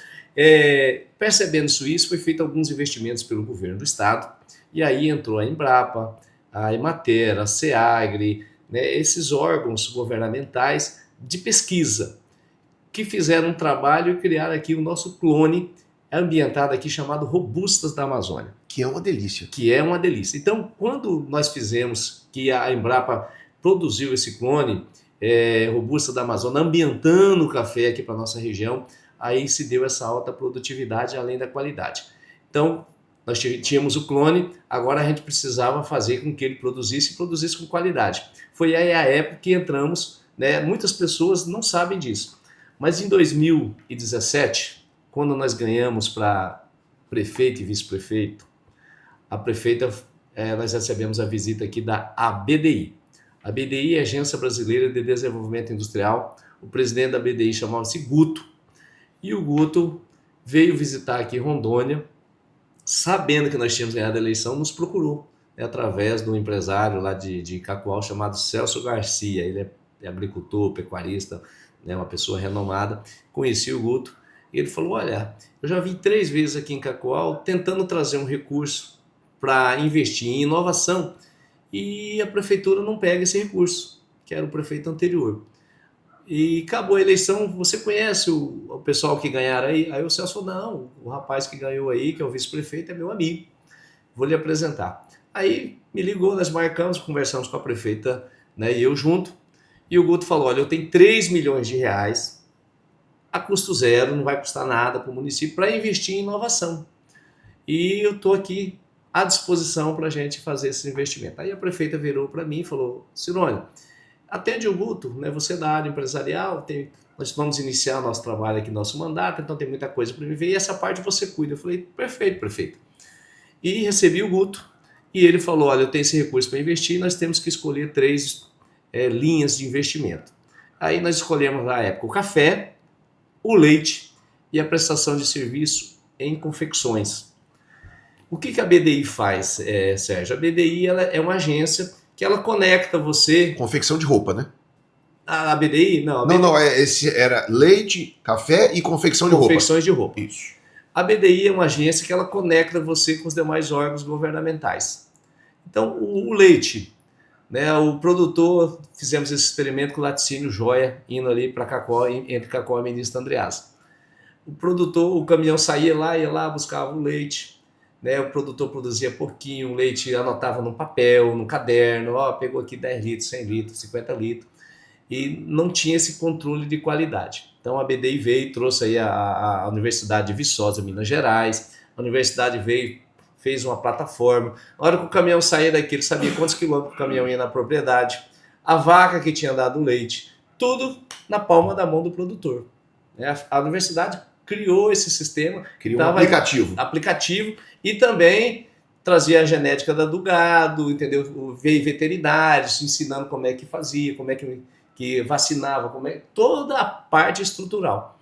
percebendo isso, foi feito alguns investimentos pelo governo do estado, e aí entrou a Embrapa, a Emater, a SEAGRE, né, esses órgãos governamentais de pesquisa, que fizeram um trabalho e criaram aqui o nosso clone ambientado aqui chamado Robustas da Amazônia. Que é uma delícia. Que é uma delícia. Então, quando nós fizemos, que a Embrapa produziu esse clone Robusta da Amazônia, ambientando o café aqui para a nossa região, aí se deu essa alta produtividade além da qualidade. Então, nós tínhamos o clone, agora a gente precisava fazer com que ele produzisse com qualidade. Foi aí a época que entramos, né? Muitas pessoas não sabem disso, mas em 2017, quando nós ganhamos para prefeito e vice-prefeito, a prefeita, nós recebemos a visita aqui da ABDI. A BDI é a Agência Brasileira de Desenvolvimento Industrial. O presidente da BDI chamava-se Guto. E o Guto veio visitar aqui Rondônia, sabendo que nós tínhamos ganhado a eleição, nos procurou, né, através de um empresário lá de Cacoal chamado Celso Garcia. Ele é agricultor, pecuarista, né, uma pessoa renomada. Conheci o Guto e ele falou: olha, eu já vim 3 vezes aqui em Cacoal tentando trazer um recurso para investir em inovação, e a prefeitura não pega esse recurso, que era o prefeito anterior. E acabou a eleição, você conhece o pessoal que ganharam aí? Aí o Celso falou, não, o rapaz que ganhou aí, que é o vice-prefeito, é meu amigo, vou lhe apresentar. Aí me ligou, nós marcamos, conversamos com a prefeita, né, e eu junto, e o Guto falou, olha, eu tenho 3 milhões de reais, a custo zero, não vai custar nada para o município, para investir em inovação. E eu estou aqui à disposição para a gente fazer esse investimento. Aí a prefeita virou para mim e falou, Cirone, atende o Guto, né? Você da área empresarial, nós vamos iniciar nosso trabalho aqui, nosso mandato, então tem muita coisa para me ver e essa parte você cuida. Eu falei, perfeito, prefeito. E recebi o Guto e ele falou, olha, eu tenho esse recurso para investir, nós temos que escolher 3 linhas de investimento. Aí nós escolhemos na época o café, o leite e a prestação de serviço em confecções. O que a BDI faz, Sérgio? A BDI ela é uma agência que ela conecta você... Confecção de roupa, né? A BDI? Não, a BDI... Não, esse era leite, café e confecção de roupa. Confecções de roupa. Isso. A BDI é uma agência que ela conecta você com os demais órgãos governamentais. Então, o leite, né, o produtor, fizemos esse experimento com o laticínio Joia, indo ali para Cacó, entre Cacó e Ministro Andreasa. O produtor, o caminhão saía lá, ia lá, buscava o leite, né, o produtor produzia pouquinho, o leite anotava no papel, no caderno, ó, pegou aqui 10 litros, 100 litros, 50 litros, e não tinha esse controle de qualidade. Então a BDI veio e trouxe aí a Universidade de Viçosa, Minas Gerais, a universidade veio, fez uma plataforma, na hora que o caminhão saía daqui, ele sabia quantos quilômetros o caminhão ia na propriedade, a vaca que tinha dado leite, tudo na palma da mão do produtor. A universidade criou esse sistema. Criou um aplicativo. E também trazia a genética do gado, entendeu? Veio veterinários ensinando como é que fazia, como é que vacinava, toda a parte estrutural.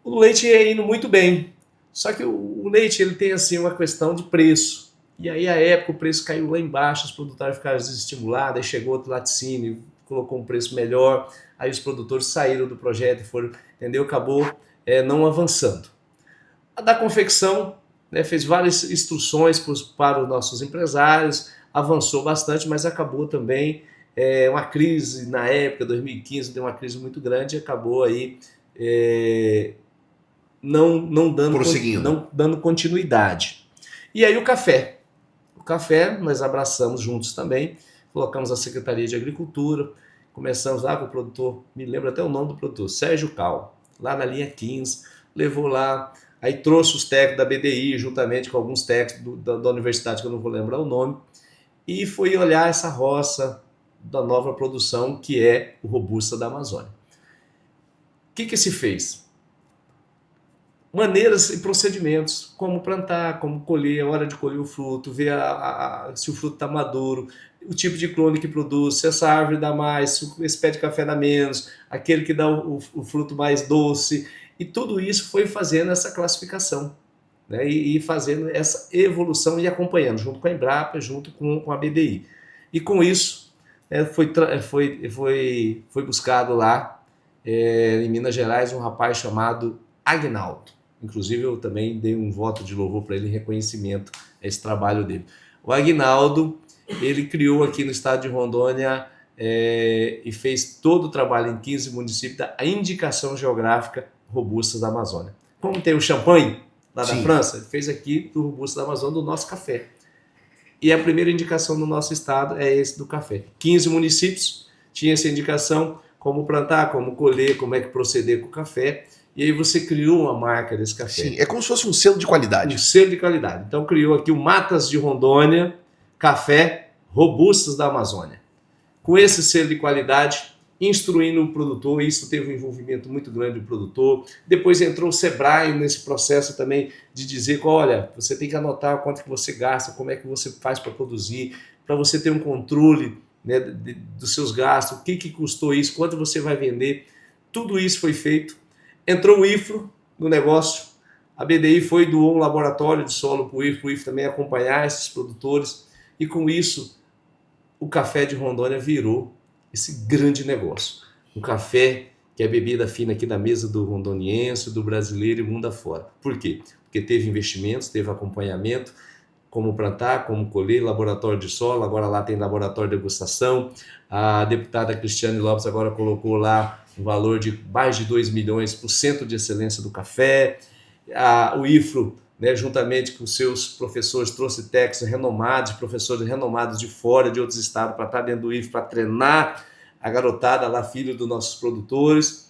O leite ia indo muito bem, só que o leite ele tem assim uma questão de preço. E aí, à época, o preço caiu lá embaixo, os produtores ficaram desestimulados, aí chegou outro laticínio, colocou um preço melhor, aí os produtores saíram do projeto e foram, entendeu? Acabou não avançando. A da confecção, né, fez várias instruções para os nossos empresários, avançou bastante, mas acabou também uma crise na época, 2015, deu uma crise muito grande e acabou aí não dando continuidade. E aí o café. O café nós abraçamos juntos também, colocamos a Secretaria de Agricultura, começamos lá com o produtor, me lembro até o nome do produtor, Sérgio Cal, lá na linha 15, levou lá, aí trouxe os técnicos da BDI, juntamente com alguns técnicos da universidade, que eu não vou lembrar o nome, e foi olhar essa roça da nova produção, que é o Robusta da Amazônia. O que se fez? Maneiras e procedimentos, como plantar, como colher, a hora de colher o fruto, ver se o fruto está maduro, o tipo de clone que produz, se essa árvore dá mais, se esse pé de café dá menos, aquele que dá o fruto mais doce, e tudo isso foi fazendo essa classificação, né, e fazendo essa evolução e acompanhando, junto com a Embrapa, junto com a BDI. E com isso, foi buscado lá, em Minas Gerais, um rapaz chamado Agnaldo. Inclusive, eu também dei um voto de louvor para ele em reconhecimento a esse trabalho dele. O Agnaldo, ele criou aqui no estado de Rondônia e fez todo o trabalho em 15 municípios da indicação geográfica Robusta da Amazônia. Como tem o champanhe lá da França, ele fez aqui do Robusta da Amazônia do nosso café. E a primeira indicação do nosso estado é esse do café. 15 municípios tinha essa indicação, como plantar, como colher, como é que proceder com o café. E aí você criou uma marca desse café. Sim, é como se fosse um selo de qualidade. Um selo de qualidade. Então criou aqui o Matas de Rondônia, café Robustas da Amazônia. Com esse selo de qualidade, instruindo o produtor, isso teve um envolvimento muito grande do produtor. Depois entrou o Sebrae nesse processo também de dizer, olha, você tem que anotar quanto que você gasta, como é que você faz para produzir, para você ter um controle, né, dos seus gastos, o que custou isso, quanto você vai vender. Tudo isso foi feito. Entrou o IFRO no negócio, a BDI doou um laboratório de solo para o IFRO também acompanhar esses produtores, e com isso o café de Rondônia virou esse grande negócio. Um café que é bebida fina aqui na mesa do rondoniense, do brasileiro e mundo afora. Por quê? Porque teve investimentos, teve acompanhamento, como plantar, como colher, laboratório de solo, agora lá tem laboratório de degustação. A deputada Cristiane Lopes agora colocou lá um valor de mais de 2 milhões para o Centro de Excelência do Café. O IFRO, né, juntamente com seus professores, trouxe técnicos renomados, professores renomados de fora, de outros estados, para estar dentro do IFRO, para treinar a garotada lá, filho dos nossos produtores.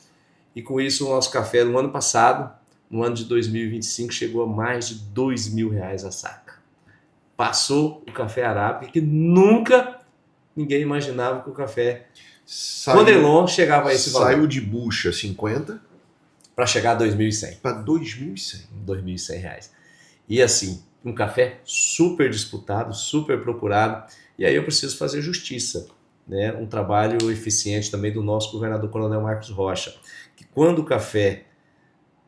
E com isso o nosso café no ano passado, no ano de 2025, chegou a mais de R$ 2.000 a saca. Passou o café arábica, que nunca ninguém imaginava que o café Condelon chegava a esse valor. Saiu de bucha 50 para chegar a 2.100. Para 2.100. R$ 2.100. E assim, um café super disputado, super procurado. E aí eu preciso fazer justiça, né? Um trabalho eficiente também do nosso governador Coronel Marcos Rocha, que quando o café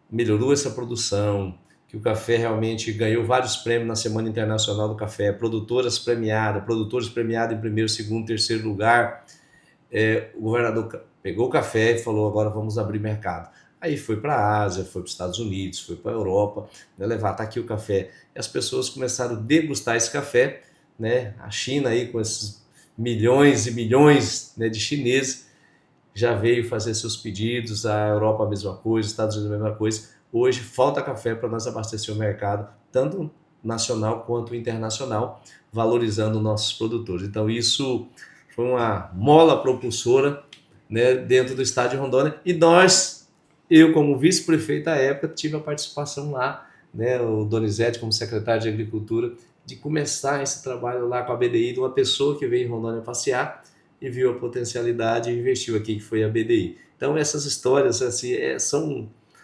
melhorou essa produção, que o café realmente ganhou vários prêmios na Semana Internacional do Café, produtores premiados em primeiro, segundo, terceiro lugar, o governador pegou o café e falou, agora vamos abrir mercado. Aí foi para a Ásia, foi para os Estados Unidos, foi para a Europa, né, levar, tá aqui o café. E as pessoas começaram a degustar esse café, né? A China aí com esses milhões e milhões, né, de chineses, já veio fazer seus pedidos, a Europa a mesma coisa, os Estados Unidos a mesma coisa. Hoje falta café para nós abastecer o mercado, tanto nacional quanto internacional, valorizando nossos produtores. Então isso foi uma mola propulsora, né, dentro do estado de Rondônia. E eu como vice-prefeito à época, tive a participação lá, né, o Donizete como secretário de Agricultura, de começar esse trabalho lá com a BDI, de uma pessoa que veio em Rondônia passear e viu a potencialidade e investiu aqui, que foi a BDI. Então essas histórias assim,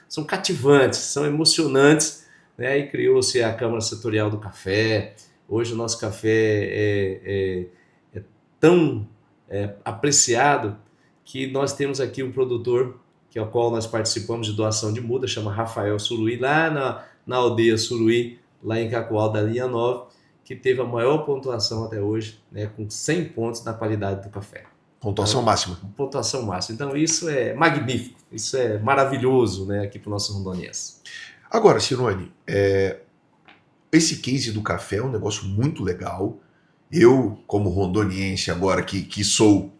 são cativantes, são emocionantes, né? E criou-se a Câmara Setorial do Café. Hoje o nosso café é tão apreciado que nós temos aqui um produtor, que é o qual nós participamos de doação de muda, chama Rafael Suruí, lá na aldeia Suruí, lá em Cacoal da linha 9, que teve a maior pontuação até hoje, né, com 100 pontos na qualidade do café. Pontuação máxima. Pontuação máxima. Então isso é magnífico, isso é maravilhoso, né, aqui para o nosso rondoniense. Agora, Cirone, esse case do café é um negócio muito legal. Eu, como rondoniense agora, que sou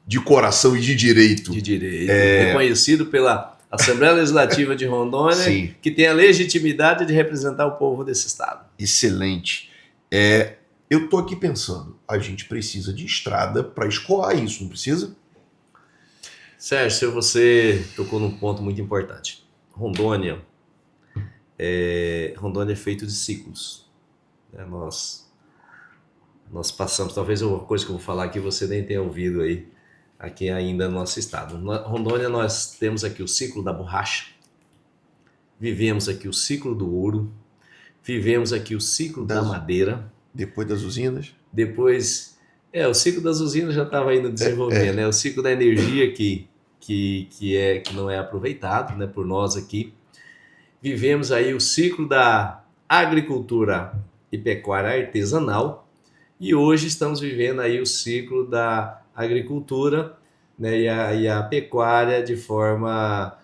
de coração e de direito. Reconhecido pela Assembleia Legislativa de Rondônia, sim, que tem a legitimidade de representar o povo desse estado. Excelente. Eu tô aqui pensando, a gente precisa de estrada para escoar isso, não precisa? Sérgio, você tocou num ponto muito importante. Rondônia é feito de ciclos. Nós passamos, talvez uma coisa que eu vou falar aqui você nem tenha ouvido aí, aqui ainda no nosso estado. Na Rondônia nós temos aqui o ciclo da borracha, vivemos aqui o ciclo do ouro, vivemos aqui o ciclo da madeira. Depois das usinas? Depois, o ciclo das usinas já estava indo desenvolvendo, né? O ciclo da energia que não é aproveitado, né, por nós aqui. Vivemos aí o ciclo da agricultura e pecuária artesanal e hoje estamos vivendo aí o ciclo da agricultura, né, e a pecuária de forma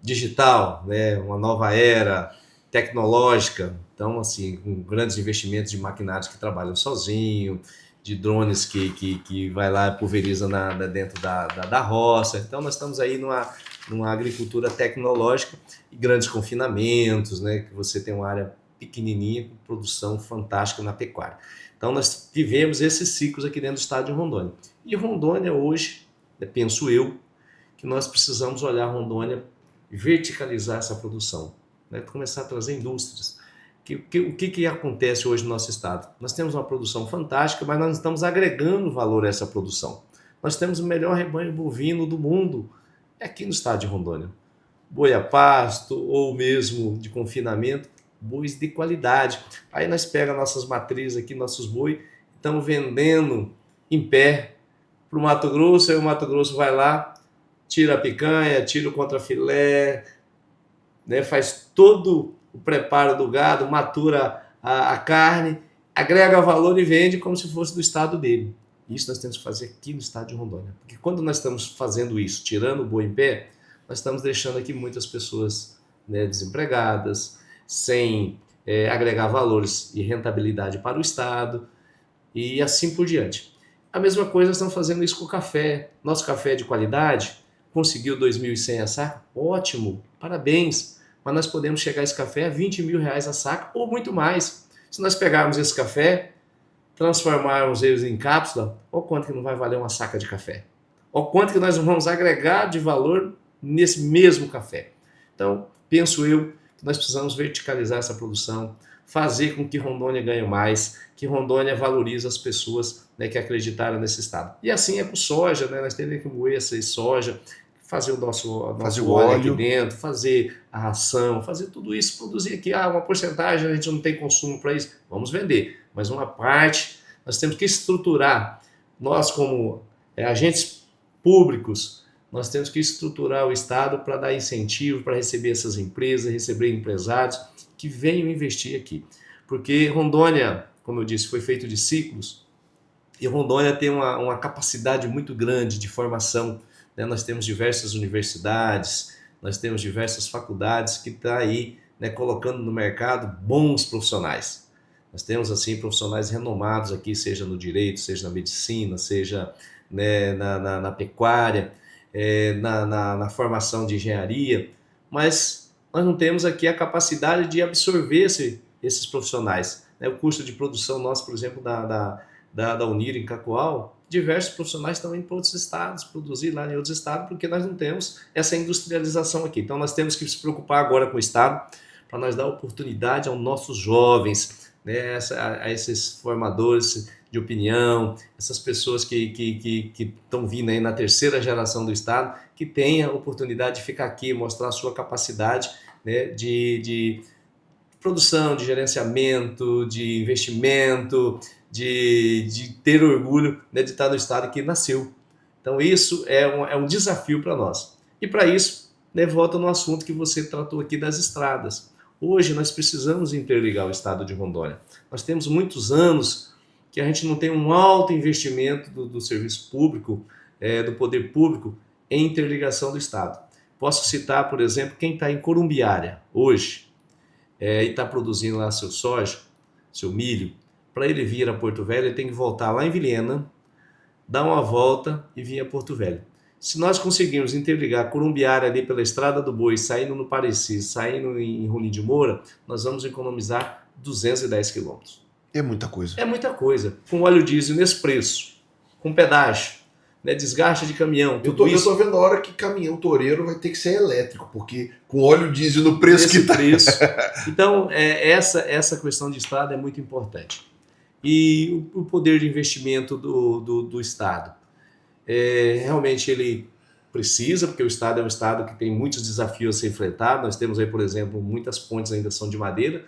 digital, né, uma nova era tecnológica. Então, assim, com grandes investimentos de maquinários que trabalham sozinho, de drones que vai lá e pulveriza dentro da roça. Então, nós estamos aí numa agricultura tecnológica e grandes confinamentos, né, que você tem uma área pequenininha com produção fantástica na pecuária. Então, nós vivemos esses ciclos aqui dentro do estado de Rondônia. E Rondônia hoje, penso eu, que nós precisamos olhar Rondônia e verticalizar essa produção, né, começar a trazer indústrias. O que acontece hoje no nosso estado? Nós temos uma produção fantástica, mas nós estamos agregando valor a essa produção. Nós temos o melhor rebanho bovino do mundo aqui no estado de Rondônia. Boi a pasto ou mesmo de confinamento, bois de qualidade. Aí nós pegamos nossas matrizes aqui, nossos boi, estamos vendendo em pé para o Mato Grosso, aí o Mato Grosso vai lá, tira a picanha, tira o contrafilé, né, faz todo o preparo do gado, matura a carne, agrega valor e vende como se fosse do estado dele. Isso nós temos que fazer aqui no estado de Rondônia. Porque quando nós estamos fazendo isso, tirando o boi em pé, nós estamos deixando aqui muitas pessoas, né, desempregadas, sem agregar valores e rentabilidade para o Estado e assim por diante. A mesma coisa estamos fazendo isso com o café. Nosso café é de qualidade, conseguiu 2.100 a saca, ótimo, parabéns. Mas nós podemos chegar esse café a 20 mil reais a saca ou muito mais. Se nós pegarmos esse café, transformarmos eles em cápsula, olha quanto que não vai valer uma saca de café. Olha quanto que nós vamos agregar de valor nesse mesmo café. Então, penso eu que nós precisamos verticalizar essa produção, fazer com que Rondônia ganhe mais, que Rondônia valorize as pessoas, né, que acreditaram nesse estado. E assim é com soja, né? Nós temos que moer essa soja, fazer o nosso óleo aqui dentro, fazer a ração, fazer tudo isso, produzir aqui. Uma porcentagem, a gente não tem consumo para isso, vamos vender. Mas uma parte, nós temos que estruturar. Nós, como agentes públicos, nós temos que estruturar o Estado para dar incentivo, para receber essas empresas, receber empresários que venham investir aqui. Porque Rondônia, como eu disse, foi feito de ciclos, e Rondônia tem uma capacidade muito grande de formação. Nós temos diversas universidades, nós temos diversas faculdades que estão aí, né, colocando no mercado bons profissionais. Nós temos assim profissionais renomados aqui, seja no direito, seja na medicina, seja, né, na pecuária, na formação de engenharia, mas nós não temos aqui a capacidade de absorver esses profissionais. O custo de produção nosso, por exemplo, da Unir em Cacoal, diversos profissionais estão indo para outros estados, produzir lá em outros estados, porque nós não temos essa industrialização aqui. Então nós temos que se preocupar agora com o estado, para nós dar oportunidade aos nossos jovens, né, a esses formadores de opinião, essas pessoas que estão vindo aí na terceira geração do estado, que tenham a oportunidade de ficar aqui, mostrar a sua capacidade, né, de produção, de gerenciamento, de investimento, de ter orgulho, né, de estar no estado que nasceu. Então isso é um desafio para nós. E para isso, né, volta no assunto que você tratou aqui das estradas. Hoje nós precisamos interligar o estado de Rondônia. Nós temos muitos anos que a gente não tem um alto investimento do serviço público, do poder público, em interligação do estado. Posso citar, por exemplo, quem está em Corumbiara hoje, e está produzindo lá seu soja, seu milho. Para ele vir a Porto Velho, ele tem que voltar lá em Vilhena, dar uma volta e vir a Porto Velho. Se nós conseguirmos interligar Corumbiara ali pela Estrada do Boi, saindo no Pareci, saindo em Rolim de Moura, nós vamos economizar 210 quilômetros. É muita coisa. É muita coisa. Com óleo diesel nesse preço, com pedágio, né, desgaste de caminhão. Eu tô vendo a hora que caminhão toureiro vai ter que ser elétrico, porque com óleo diesel no preço que está. Então, essa questão de Estado é muito importante. E o poder de investimento do Estado. Realmente ele precisa, porque o Estado é um Estado que tem muitos desafios a ser enfrentado. Nós temos aí, por exemplo, muitas pontes ainda são de madeira,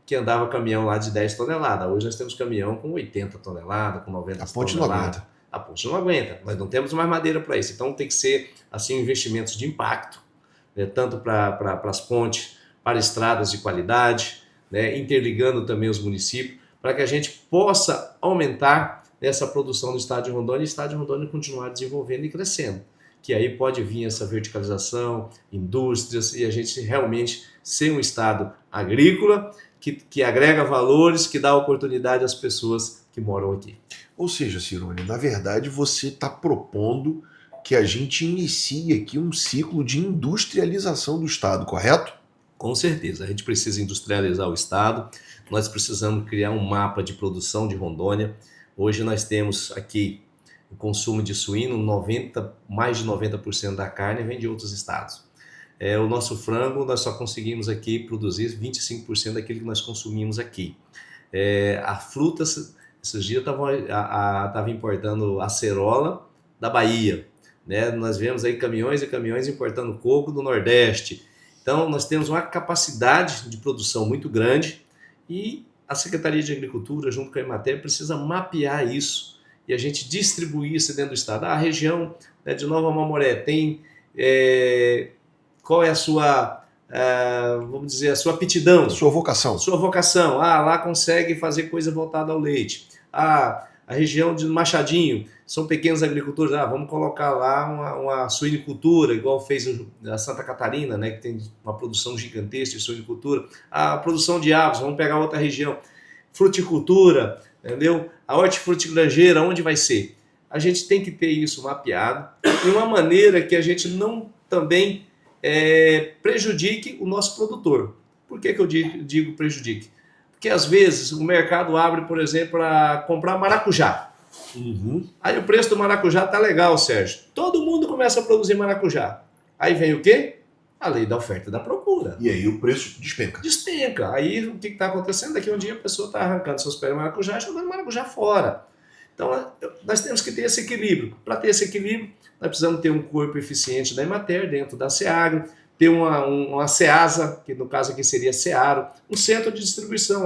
que andava caminhão lá de 10 toneladas. Hoje nós temos caminhão com 80 toneladas, com 90 toneladas. A ponte não aguenta. A ponte não aguenta, nós não temos mais madeira para isso. Então tem que ser assim investimentos de impacto, né, tanto para as pontes, para estradas de qualidade, né, interligando também os municípios, para que a gente possa aumentar essa produção do estado de Rondônia e o estado de Rondônia continuar desenvolvendo e crescendo. Que aí pode vir essa verticalização, indústrias, e a gente realmente ser um estado agrícola que agrega valores, que dá oportunidade às pessoas que moram aqui. Ou seja, Cirone, na verdade você está propondo que a gente inicie aqui um ciclo de industrialização do Estado, correto? Com certeza, a gente precisa industrializar o Estado, nós precisamos criar um mapa de produção de Rondônia. Hoje nós temos aqui o consumo de suíno, mais de 90% da carne vem de outros estados. O nosso frango, nós só conseguimos aqui produzir 25% daquilo que nós consumimos aqui. A fruta, esses dias estava importando acerola da Bahia, né? Nós vemos aí caminhões e caminhões importando coco do Nordeste. Então nós temos uma capacidade de produção muito grande e a Secretaria de Agricultura, junto com a Emater, precisa mapear isso e a gente distribuir isso dentro do estado. A região, né, de Nova Mamoré tem... qual é a sua, vamos dizer, a sua aptidão? Sua vocação. Sua vocação. Lá consegue fazer coisa voltada ao leite. A região de Machadinho, são pequenos agricultores, vamos colocar lá uma suinicultura, igual fez a Santa Catarina, né, que tem uma produção gigantesca de suinicultura. A produção de aves, vamos pegar outra região. Fruticultura, entendeu? A hortifrutigranjeira, onde vai ser? A gente tem que ter isso mapeado de uma maneira que a gente não também prejudique o nosso produtor. Por que eu digo prejudique? Porque às vezes o mercado abre, por exemplo, para comprar maracujá. Uhum. Aí o preço do maracujá tá legal, Sérgio. Todo mundo começa a produzir maracujá. Aí vem o quê? A lei da oferta e da procura. E aí o preço despenca. Despenca. Aí o que está acontecendo? Daqui a um dia a pessoa está arrancando seus pés de maracujá e jogando maracujá fora. Então nós temos que ter esse equilíbrio. Para ter esse equilíbrio, nós precisamos ter um corpo eficiente da Emater dentro da Seagro, ter uma Ceasa, que no caso aqui seria Searo, um centro de distribuição.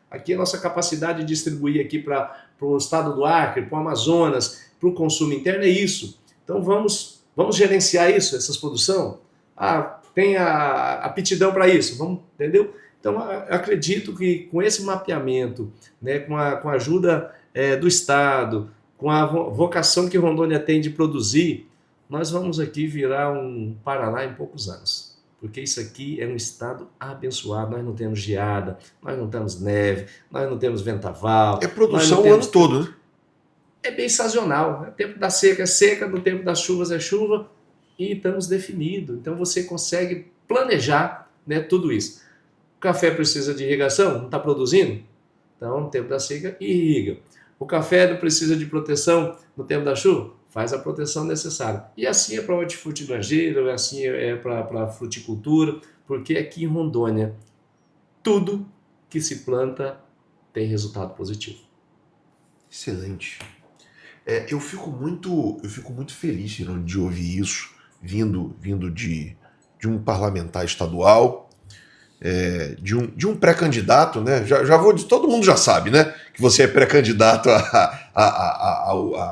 Aqui a nossa capacidade de distribuir aqui para o estado do Acre, para o Amazonas, para o consumo interno é isso. Então vamos gerenciar isso, essas produções. Tem a aptidão para isso, vamos, entendeu? Então eu acredito que com esse mapeamento, né, com a ajuda do Estado, com a vocação que Rondônia tem de produzir, nós vamos aqui virar um Paraná em poucos anos. Porque isso aqui é um estado abençoado. Nós não temos geada, nós não temos neve, nós não temos ventaval. É produção o ano todo, né? É bem sazonal. No tempo da seca é seca, no tempo das chuvas é chuva e estamos definidos. Então você consegue planejar, né, tudo isso. O café precisa de irrigação? Não está produzindo? Então, no tempo da seca, irriga. O café não precisa de proteção no tempo da chuva? Faz a proteção necessária. E assim é para o hortifrutigranjeiro, assim é para a fruticultura, porque aqui em Rondônia, tudo que se planta tem resultado positivo. Excelente. Eu fico muito feliz, Cirone, de ouvir isso, vindo de um parlamentar estadual, de um pré-candidato, né? Já vou dizer, todo mundo já sabe, né? Que você é pré-candidato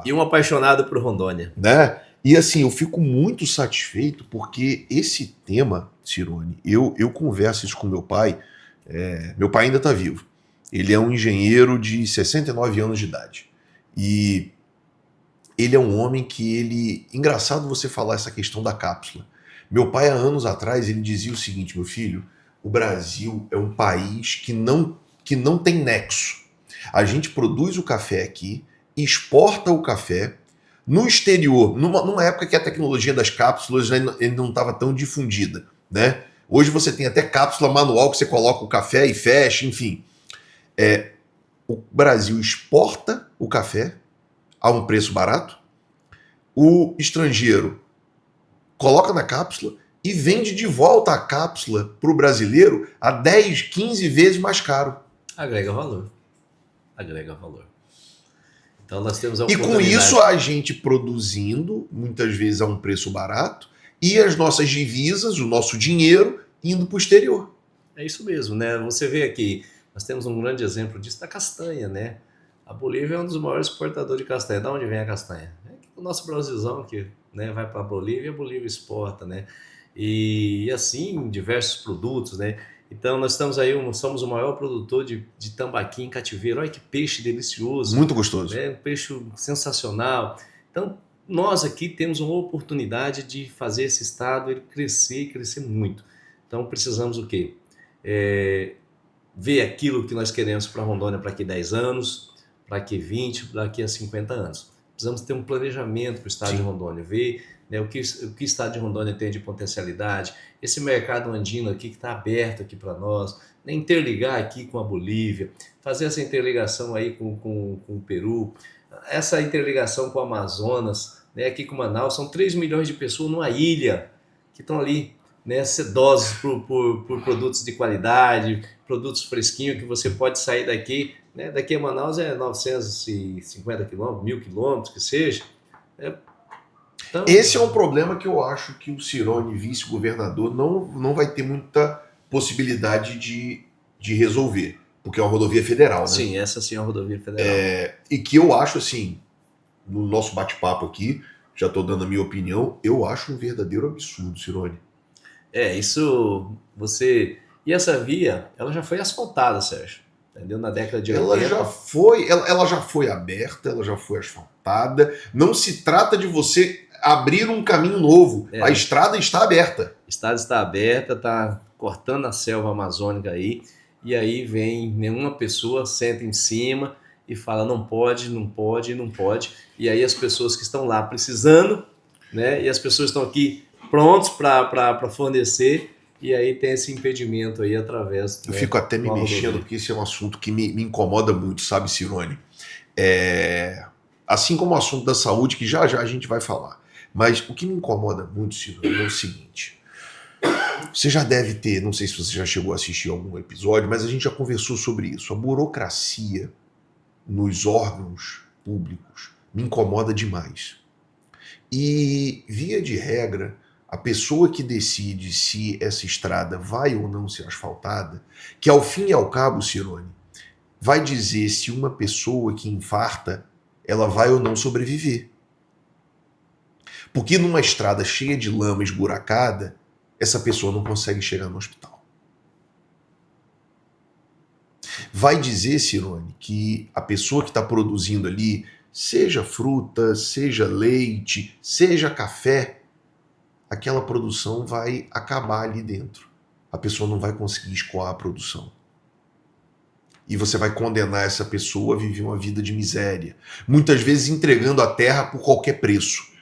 E um apaixonado por Rondônia. Né? E assim, eu fico muito satisfeito porque esse tema, Cirone, eu converso isso com meu pai. Meu pai ainda está vivo. Ele é um engenheiro de 69 anos de idade. E ele é um homem que engraçado você falar essa questão da cápsula. Meu pai, há anos atrás, ele dizia o seguinte: meu filho, o Brasil é um país que não tem nexo. A gente produz o café aqui, exporta o café no exterior, numa época que a tecnologia das cápsulas ainda não estava tão difundida, né? Hoje você tem até cápsula manual que você coloca o café e fecha, enfim. O Brasil exporta o café a um preço barato, o estrangeiro coloca na cápsula e vende de volta a cápsula para o brasileiro a 10, 15 vezes mais caro. Agrega valor. Então nós temos a E com isso a gente produzindo, muitas vezes a um preço barato, e as nossas divisas, o nosso dinheiro, indo para o exterior. É isso mesmo, né? Você vê aqui, nós temos um grande exemplo disso da castanha, né? A Bolívia é um dos maiores exportadores de castanha. Da onde vem a castanha? O nosso Brasilzão que, né, vai para a Bolívia e a Bolívia exporta, né? E assim, diversos produtos, né? Então nós estamos aí, somos o maior produtor de tambaqui em cativeiro. Olha que peixe delicioso. Muito gostoso. Um peixe sensacional. Então nós aqui temos uma oportunidade de fazer esse estado ele crescer e crescer muito. Então precisamos o quê? Ver aquilo que nós queremos para Rondônia para aqui 10 anos, para aqui 20, para aqui a 50 anos. Precisamos ter um planejamento para o estado de Rondônia, ver, né, o que o estado de Rondônia tem de potencialidade, esse mercado andino aqui que está aberto aqui para nós, né, interligar aqui com a Bolívia, fazer essa interligação aí com o Peru, essa interligação com o Amazonas, né, aqui com Manaus. São 3 milhões de pessoas numa ilha que estão ali, né, sedosos por produtos de qualidade, produtos fresquinhos que você pode sair daqui, né, daqui a Manaus é 950 quilômetros, 1.000 quilômetros, que seja. Então, esse é um problema que eu acho que o Cirone, vice-governador, não vai ter muita possibilidade de resolver, porque é uma rodovia federal, né? Sim, essa sim é uma rodovia federal. E que eu acho, assim, no nosso bate-papo aqui, já estou dando a minha opinião, eu acho um verdadeiro absurdo, Cirone. Isso você... E essa via, ela já foi asfaltada, Sérgio. entendeu? Na década de Ela 80. ela já foi aberta, ela já foi asfaltada. Não se trata de você abrir um caminho novo. A estrada está aberta. A estrada está aberta, está cortando a selva amazônica aí, e aí vem nenhuma pessoa, senta em cima e fala não pode, não pode, não pode. E aí as pessoas que estão lá precisando, né? E as pessoas estão aqui prontos para fornecer, e aí tem esse impedimento aí através. Eu fico até me mexendo, porque esse é um assunto que me incomoda muito, sabe, Cirone? Assim como o assunto da saúde, que já já a gente vai falar. Mas o que me incomoda muito, Cirone, é o seguinte. Você já deve ter, não sei se você já chegou a assistir algum episódio, mas a gente já conversou sobre isso. A burocracia nos órgãos públicos me incomoda demais. E, via de regra, a pessoa que decide se essa estrada vai ou não ser asfaltada, que ao fim e ao cabo, Cirone, vai dizer se uma pessoa que infarta, ela vai ou não sobreviver. Porque numa estrada cheia de lama esburacada, essa pessoa não consegue chegar no hospital. Vai dizer, Cirone, que a pessoa que está produzindo ali, seja fruta, seja leite, seja café, aquela produção vai acabar ali dentro. A pessoa não vai conseguir escoar a produção. E você vai condenar essa pessoa a viver uma vida de miséria. Muitas vezes entregando a terra por qualquer preço.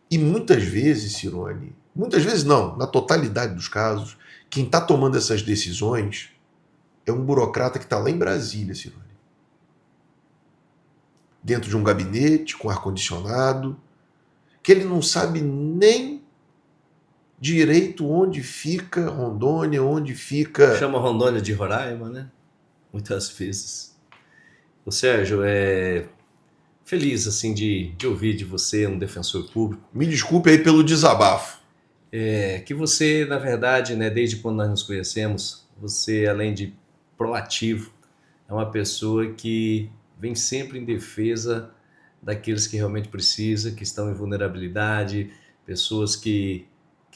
E muitas vezes, Cirone, muitas vezes não, na totalidade dos casos, quem está tomando essas decisões é um burocrata que está lá em Brasília, Cirone. Dentro de um gabinete, com ar-condicionado, que ele não sabe nem direito onde fica Rondônia, onde fica... Chama Rondônia de Roraima, né? Muitas vezes. O Sérgio, feliz assim de ouvir de você, um defensor público. Me desculpe aí pelo desabafo. Que você, na verdade, né, desde quando nós nos conhecemos, você, além de proativo, é uma pessoa que vem sempre em defesa daqueles que realmente precisam, que estão em vulnerabilidade, pessoas que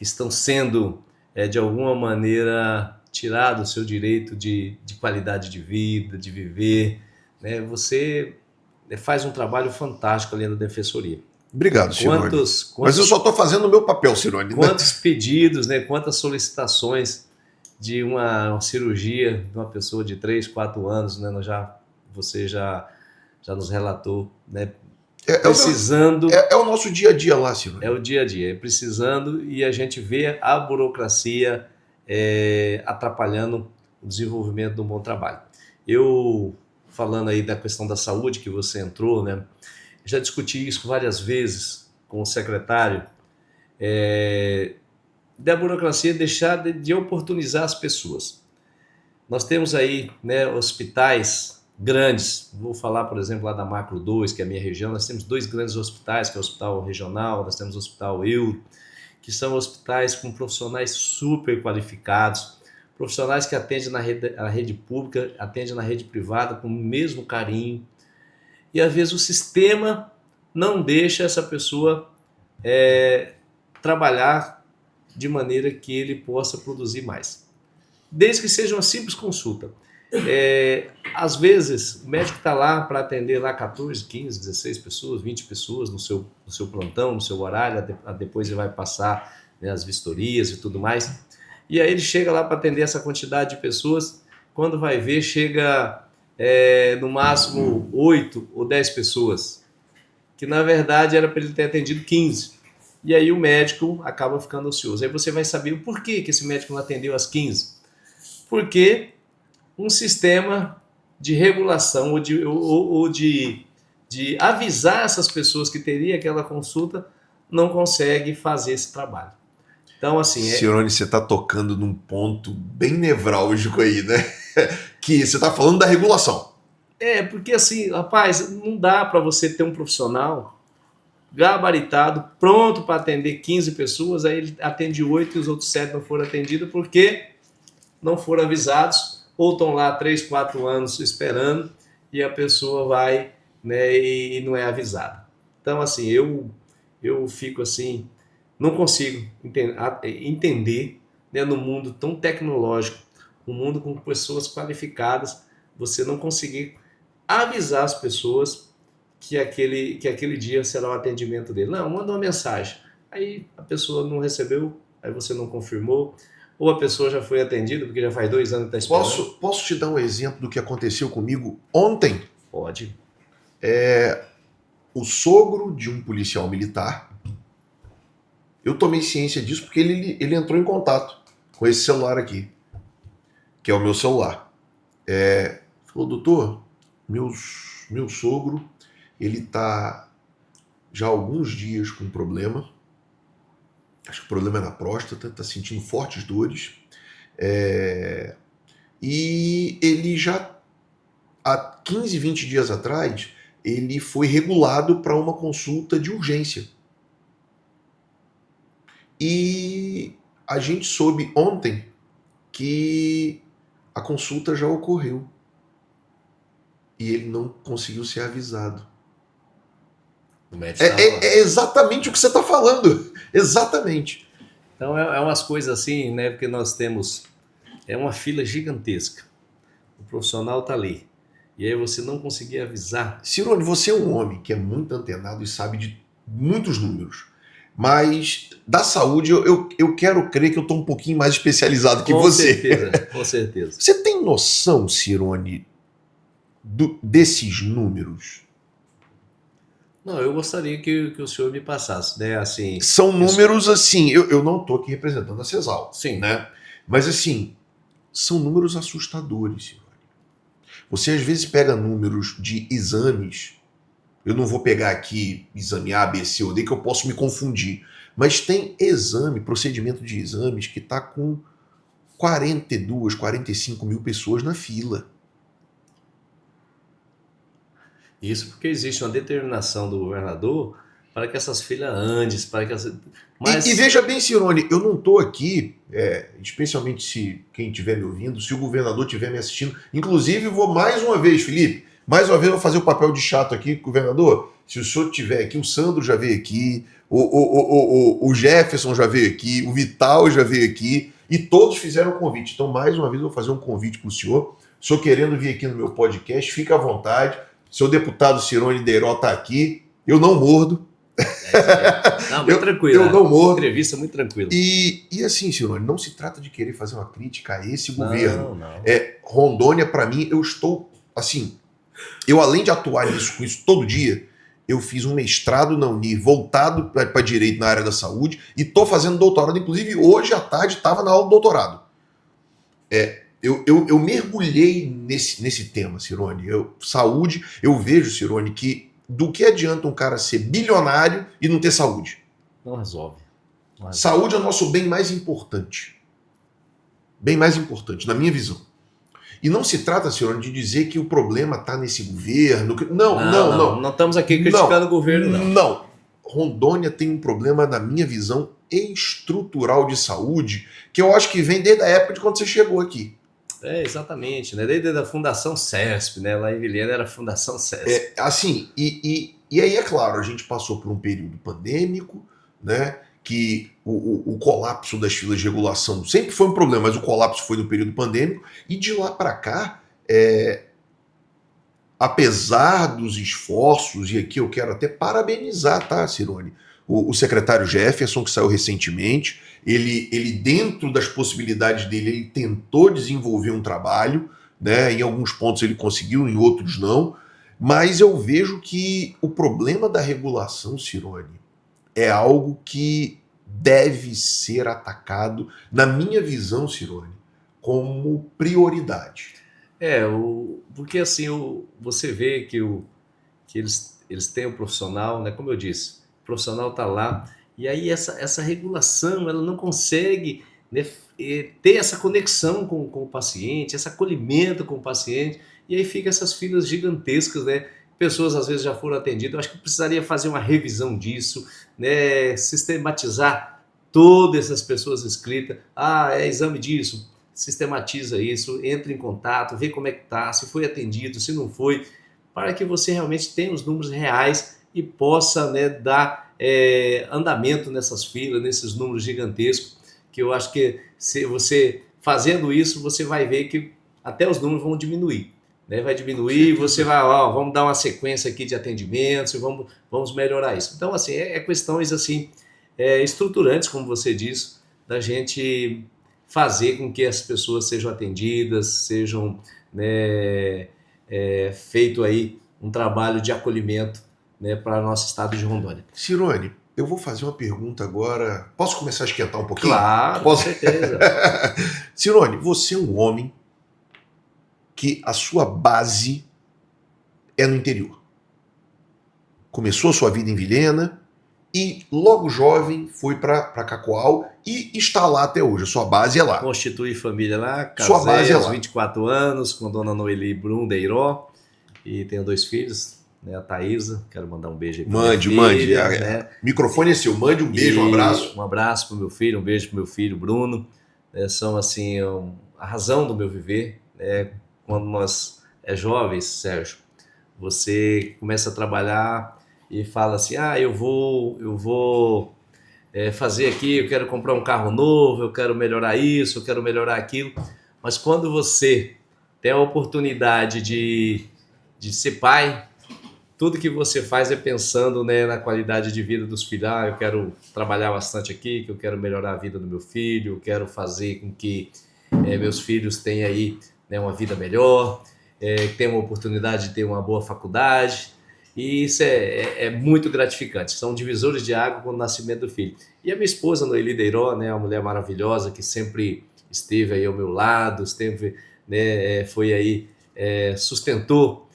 estão sendo, de alguma maneira, tirado o seu direito de qualidade de vida, de viver. Né? Você faz um trabalho fantástico ali na Defensoria. Obrigado, Cirone. Mas eu só estou fazendo o meu papel, Cirone. Quantos pedidos, né? Quantas solicitações de uma cirurgia de uma pessoa de 3, 4 anos, né? Você já nos relatou, né? Precisando... É o nosso dia a dia lá, Cirone. É o dia a dia, precisando, e a gente vê a burocracia atrapalhando o desenvolvimento de um bom trabalho. Eu, falando aí da questão da saúde que você entrou, né? Já discuti isso várias vezes com o secretário, da burocracia deixar de oportunizar as pessoas. Nós temos aí, né, hospitais grandes, vou falar, por exemplo, lá da Macro 2, que é a minha região, nós temos 2 grandes hospitais, que é o Hospital Regional, nós temos o Hospital Euro, que são hospitais com profissionais super qualificados, profissionais que atendem na rede pública, atendem na rede privada com o mesmo carinho, e às vezes o sistema não deixa essa pessoa trabalhar de maneira que ele possa produzir mais. Desde que seja uma simples consulta. Às vezes o médico está lá para atender lá 14, 15, 16 pessoas, 20 pessoas no seu plantão, no seu horário, depois ele vai passar, né, as vistorias e tudo mais. E aí ele chega lá para atender essa quantidade de pessoas, quando vai ver chega... no máximo 8 ou 10 pessoas, que na verdade era para ele ter atendido 15. E aí o médico acaba ficando ocioso. Aí você vai saber o porquê que esse médico não atendeu as 15. Porque um sistema de regulação ou de avisar essas pessoas que teria aquela consulta não consegue fazer esse trabalho. Então, assim... Cirone, você está tocando num ponto bem nevrálgico aí, né? Que você está falando da regulação. Porque assim, rapaz, não dá para você ter um profissional gabaritado, pronto para atender 15 pessoas, aí ele atende 8 e os outros 7 não foram atendidos porque não foram avisados, ou estão lá 3, 4 anos esperando e a pessoa vai, né, e não é avisada. Então, assim, eu fico assim, não consigo entender, né, no mundo tão tecnológico, um mundo com pessoas qualificadas, você não conseguir avisar as pessoas que aquele dia será o atendimento dele. Não, manda uma mensagem. Aí a pessoa não recebeu, aí você não confirmou, ou a pessoa já foi atendida, porque já faz 2 anos que está esperando. Posso te dar um exemplo do que aconteceu comigo ontem? Pode. O sogro de um policial militar, eu tomei ciência disso porque ele entrou em contato com esse celular aqui, que é o meu celular. Falou, doutor, meu sogro, ele tá já há alguns dias com um problema. Acho que o problema é na próstata, tá sentindo fortes dores. E ele já, há 15, 20 dias atrás, ele foi regulado para uma consulta de urgência. E a gente soube ontem que a consulta já ocorreu. E ele não conseguiu ser avisado. O médico estava lá. É exatamente o que você está falando. Exatamente. Então é umas coisas assim, né? Porque nós temos uma fila gigantesca. O profissional está ali. E aí você não conseguir avisar. Cirone, você é um homem que é muito antenado e sabe de muitos números. Mas da saúde eu quero crer que eu estou um pouquinho mais especializado que você. Certeza, com certeza. Você tem noção, Cirone, desses números? Não, eu gostaria que o senhor me passasse, né? Assim, São números assim, eu não estou aqui representando a CESAL, sim, né? Mas assim, são números assustadores, Cirone. Você às vezes pega números de exames, eu não vou pegar aqui exame A, B, C ou D, que eu posso me confundir, mas tem procedimento de exames que está com 42, 45 mil pessoas na fila. Isso porque existe uma determinação do governador para que essas filas andem, para que Mas... E veja bem, Cirone, eu não estou aqui, especialmente se quem estiver me ouvindo, se o governador estiver me assistindo, inclusive vou mais uma vez, Felipe, mais uma vez vou fazer o papel de chato aqui, governador, se o senhor estiver aqui, o Sandro já veio aqui, o Jefferson já veio aqui, o Vital já veio aqui, e todos fizeram o convite. Então, mais uma vez, eu vou fazer um convite para o senhor querendo vir aqui no meu podcast, fica à vontade. Seu deputado Cirone Deiró está aqui, eu não mordo. Não, muito tranquilo. Eu não mordo. Entrevista muito tranquila. E assim, Cirone, não se trata de querer fazer uma crítica a esse governo. Não. Rondônia, para mim, eu estou, assim, eu além de atuar com isso todo dia, eu fiz um mestrado na Uni, voltado para direito na área da saúde, e estou fazendo doutorado, inclusive hoje à tarde estava na aula do doutorado. Eu mergulhei nesse tema, Cirone. Saúde, eu vejo, Cirone, que do que adianta um cara ser bilionário e não ter saúde? Não resolve. Saúde é o nosso bem mais importante. Bem mais importante, na minha visão. E não se trata, Cirone, de dizer que o problema está nesse governo. Não. Não estamos aqui criticando o governo, não. Não. Rondônia tem um problema, na minha visão, estrutural de saúde, que eu acho que vem desde a época de quando você chegou aqui. Exatamente, né? Desde a Fundação CESP, né? Lá em Vilhena era a Fundação CESP. Assim, e aí, é claro, a gente passou por um período pandêmico, né? Que o colapso das filas de regulação sempre foi um problema, mas o colapso foi no período pandêmico, e de lá para cá, apesar dos esforços, e aqui eu quero até parabenizar, tá, Cirone? O secretário Jefferson, que saiu recentemente, ele dentro das possibilidades dele, ele tentou desenvolver um trabalho, né? Em alguns pontos ele conseguiu, em outros não, mas eu vejo que o problema da regulação, Cirone, é algo que deve ser atacado, na minha visão, Cirone, como prioridade. Porque assim, você vê que eles têm o profissional, né? Como eu disse, o profissional está lá, e aí essa regulação, ela não consegue, né, ter essa conexão com o paciente, esse acolhimento com o paciente, e aí fica essas filas gigantescas, né? Pessoas às vezes já foram atendidas. Eu acho que precisaria fazer uma revisão disso, né? Sistematizar todas essas pessoas inscritas. É exame disso, sistematiza isso, entra em contato, vê como é que está, se foi atendido, se não foi, para que você realmente tenha os números reais e possa, né, dar andamento nessas filas, nesses números gigantescos, que eu acho que se você fazendo isso, você vai ver que até os números vão diminuir. né, vai diminuir, você vai, ó, vamos dar uma sequência aqui de atendimentos e vamos melhorar isso. Então, assim, é questões assim, estruturantes, como você disse, da gente fazer com que as pessoas sejam atendidas, sejam, né, feito aí um trabalho de acolhimento, né, para o nosso estado de Rondônia. Cirone, eu vou fazer uma pergunta agora. Posso começar a esquentar um pouquinho? Claro, Posso? com certeza. Cirone, você é um homem que a sua base é no interior. Começou a sua vida em Vilhena e logo jovem foi para Cacoal e está lá até hoje. A sua base é lá. Constituí família lá, Sua base casei é aos lá. 24 anos com Dona Noeli Brundeiró e tenho 2 filhos, né, a Thaísa, quero mandar um beijo aí pra Mande. minha filha, né? Microfone é seu. Mande um beijo, um abraço. Um abraço pro meu filho, um beijo pro meu filho Bruno. São assim a razão do meu viver. Quando nós jovens, Sérgio, você começa a trabalhar e fala assim, eu vou fazer aqui, eu quero comprar um carro novo, eu quero melhorar isso, eu quero melhorar aquilo. Mas quando você tem a oportunidade de ser pai, tudo que você faz é pensando, né, na qualidade de vida dos filhos. Eu quero trabalhar bastante aqui, que eu quero melhorar a vida do meu filho, eu quero fazer com que meus filhos tenham aí, né, uma vida melhor, tenham uma oportunidade de ter uma boa faculdade. E isso é muito gratificante. São divisores de água com o nascimento do filho. E a minha esposa, Noeli Deiró, né, uma mulher maravilhosa que sempre esteve aí ao meu lado, sempre, né, foi aí, sustentou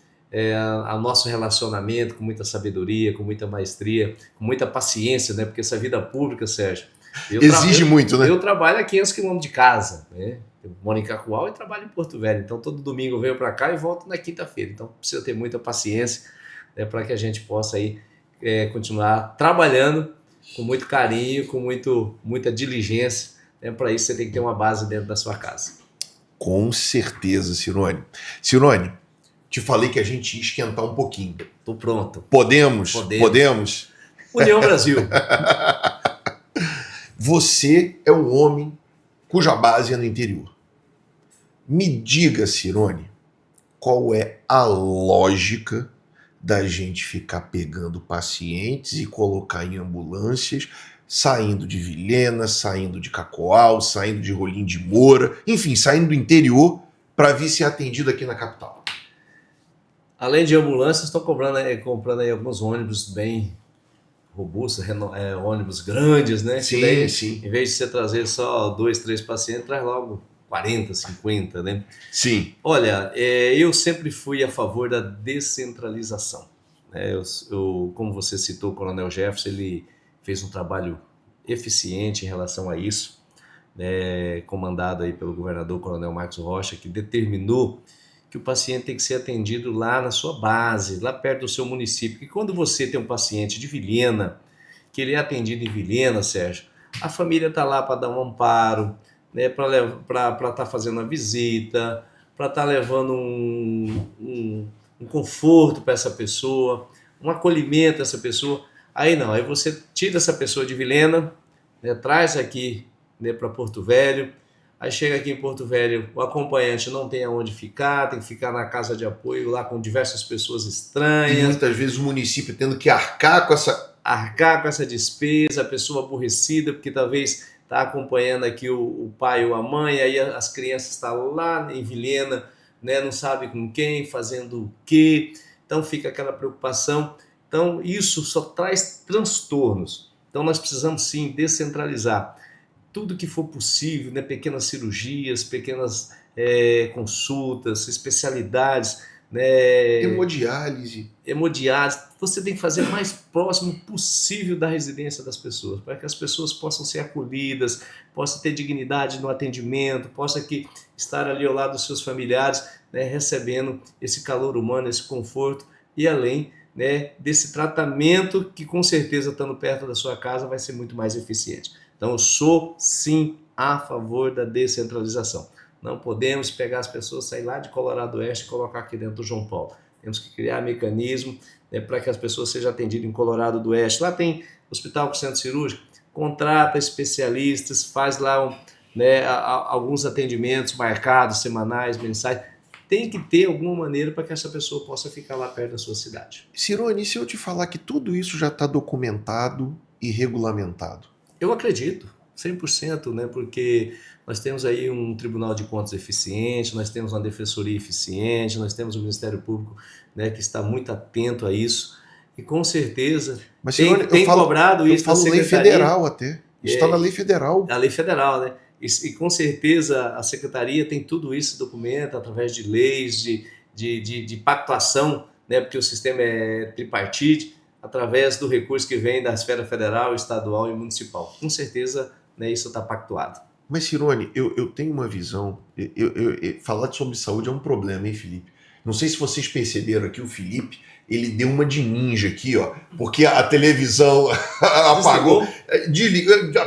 a nosso relacionamento com muita sabedoria, com muita maestria, com muita paciência, né? Porque essa vida pública, Sérgio, Exige muito, né? Eu trabalho a 500 quilômetros de casa, né? Eu moro em Cacoal e trabalho em Porto Velho, então todo domingo eu venho para cá e volto na quinta-feira. Então precisa ter muita paciência, né, para que a gente possa aí continuar trabalhando com muito carinho, com muita diligência, né? Para isso você tem que ter uma base dentro da sua casa. Com certeza, Cirone. Cirone, te falei que a gente ia esquentar um pouquinho. Tô pronto. Podemos? União Brasil. Você é um homem cuja base é no interior. Me diga, Cirone, qual é a lógica da gente ficar pegando pacientes e colocar em ambulâncias, saindo de Vilhena, saindo de Cacoal, saindo de Rolim de Moura, enfim, saindo do interior para vir ser atendido aqui na capital? Além de ambulâncias, estou comprando aí alguns ônibus bem robustos, ônibus grandes, né? Sim, daí, sim. Em vez de você trazer só 2, 3 pacientes, traz logo 40, 50, né? Sim. Olha, eu sempre fui a favor da descentralização. Como você citou, o Coronel Jefferson, ele fez um trabalho eficiente em relação a isso, né, comandado aí pelo governador Coronel Marcos Rocha, que determinou que o paciente tem que ser atendido lá na sua base, lá perto do seu município. E quando você tem um paciente de Vilhena, que ele é atendido em Vilhena, Sérgio, a família está lá para dar um amparo, né, para estar fazendo uma visita, para estar levando um conforto para essa pessoa, um acolhimento a essa pessoa. Aí não, aí você tira essa pessoa de Vilhena, né, traz aqui, né, para Porto Velho. Aí chega aqui em Porto Velho, o acompanhante não tem aonde ficar, tem que ficar na casa de apoio lá com diversas pessoas estranhas. E muitas vezes o município tendo que arcar com essa despesa, a pessoa aborrecida, porque talvez está acompanhando aqui o pai ou a mãe, aí as crianças estão lá em Vilhena, né, não sabe com quem, fazendo o quê, então fica aquela preocupação. Então isso só traz transtornos. Então nós precisamos sim descentralizar tudo que for possível, né? Pequenas cirurgias, pequenas consultas, especialidades, né? hemodiálise. Você tem que fazer o mais próximo possível da residência das pessoas, para que as pessoas possam ser acolhidas, possam ter dignidade no atendimento, possam aqui estar ali ao lado dos seus familiares, né? Recebendo esse calor humano, esse conforto e além, né, desse tratamento que com certeza estando perto da sua casa vai ser muito mais eficiente. Então eu sou sim a favor da descentralização. Não podemos pegar as pessoas, sair lá de Colorado Oeste e colocar aqui dentro do João Paulo. Temos que criar mecanismo, né, para que as pessoas sejam atendidas em Colorado do Oeste. Lá tem hospital com centro cirúrgico, contrata especialistas, faz lá, né, alguns atendimentos marcados, semanais, mensais. tem que ter alguma maneira para que essa pessoa possa ficar lá perto da sua cidade. Cirone, se eu te falar que tudo isso já está documentado e regulamentado? Eu acredito, 100%, né? Porque nós temos aí um Tribunal de Contas eficiente, nós temos uma Defensoria eficiente, nós temos o Ministério Público, né, que está muito atento a isso e com certeza Mas, Cirone, tem cobrado isso da falo lei Secretaria. federal até. Isso está na lei federal. A lei federal, né? E com certeza a Secretaria tem tudo isso documento através de leis, de pactuação, né? Porque o sistema é tripartite, através do recurso que vem da esfera federal, estadual e municipal. Com certeza, né, isso está pactuado. Mas, Cirone, eu tenho uma visão. Falar sobre saúde é um problema, hein, Felipe? Não sei se vocês perceberam aqui, o Felipe, ele deu uma de ninja aqui, ó, porque a televisão apagou,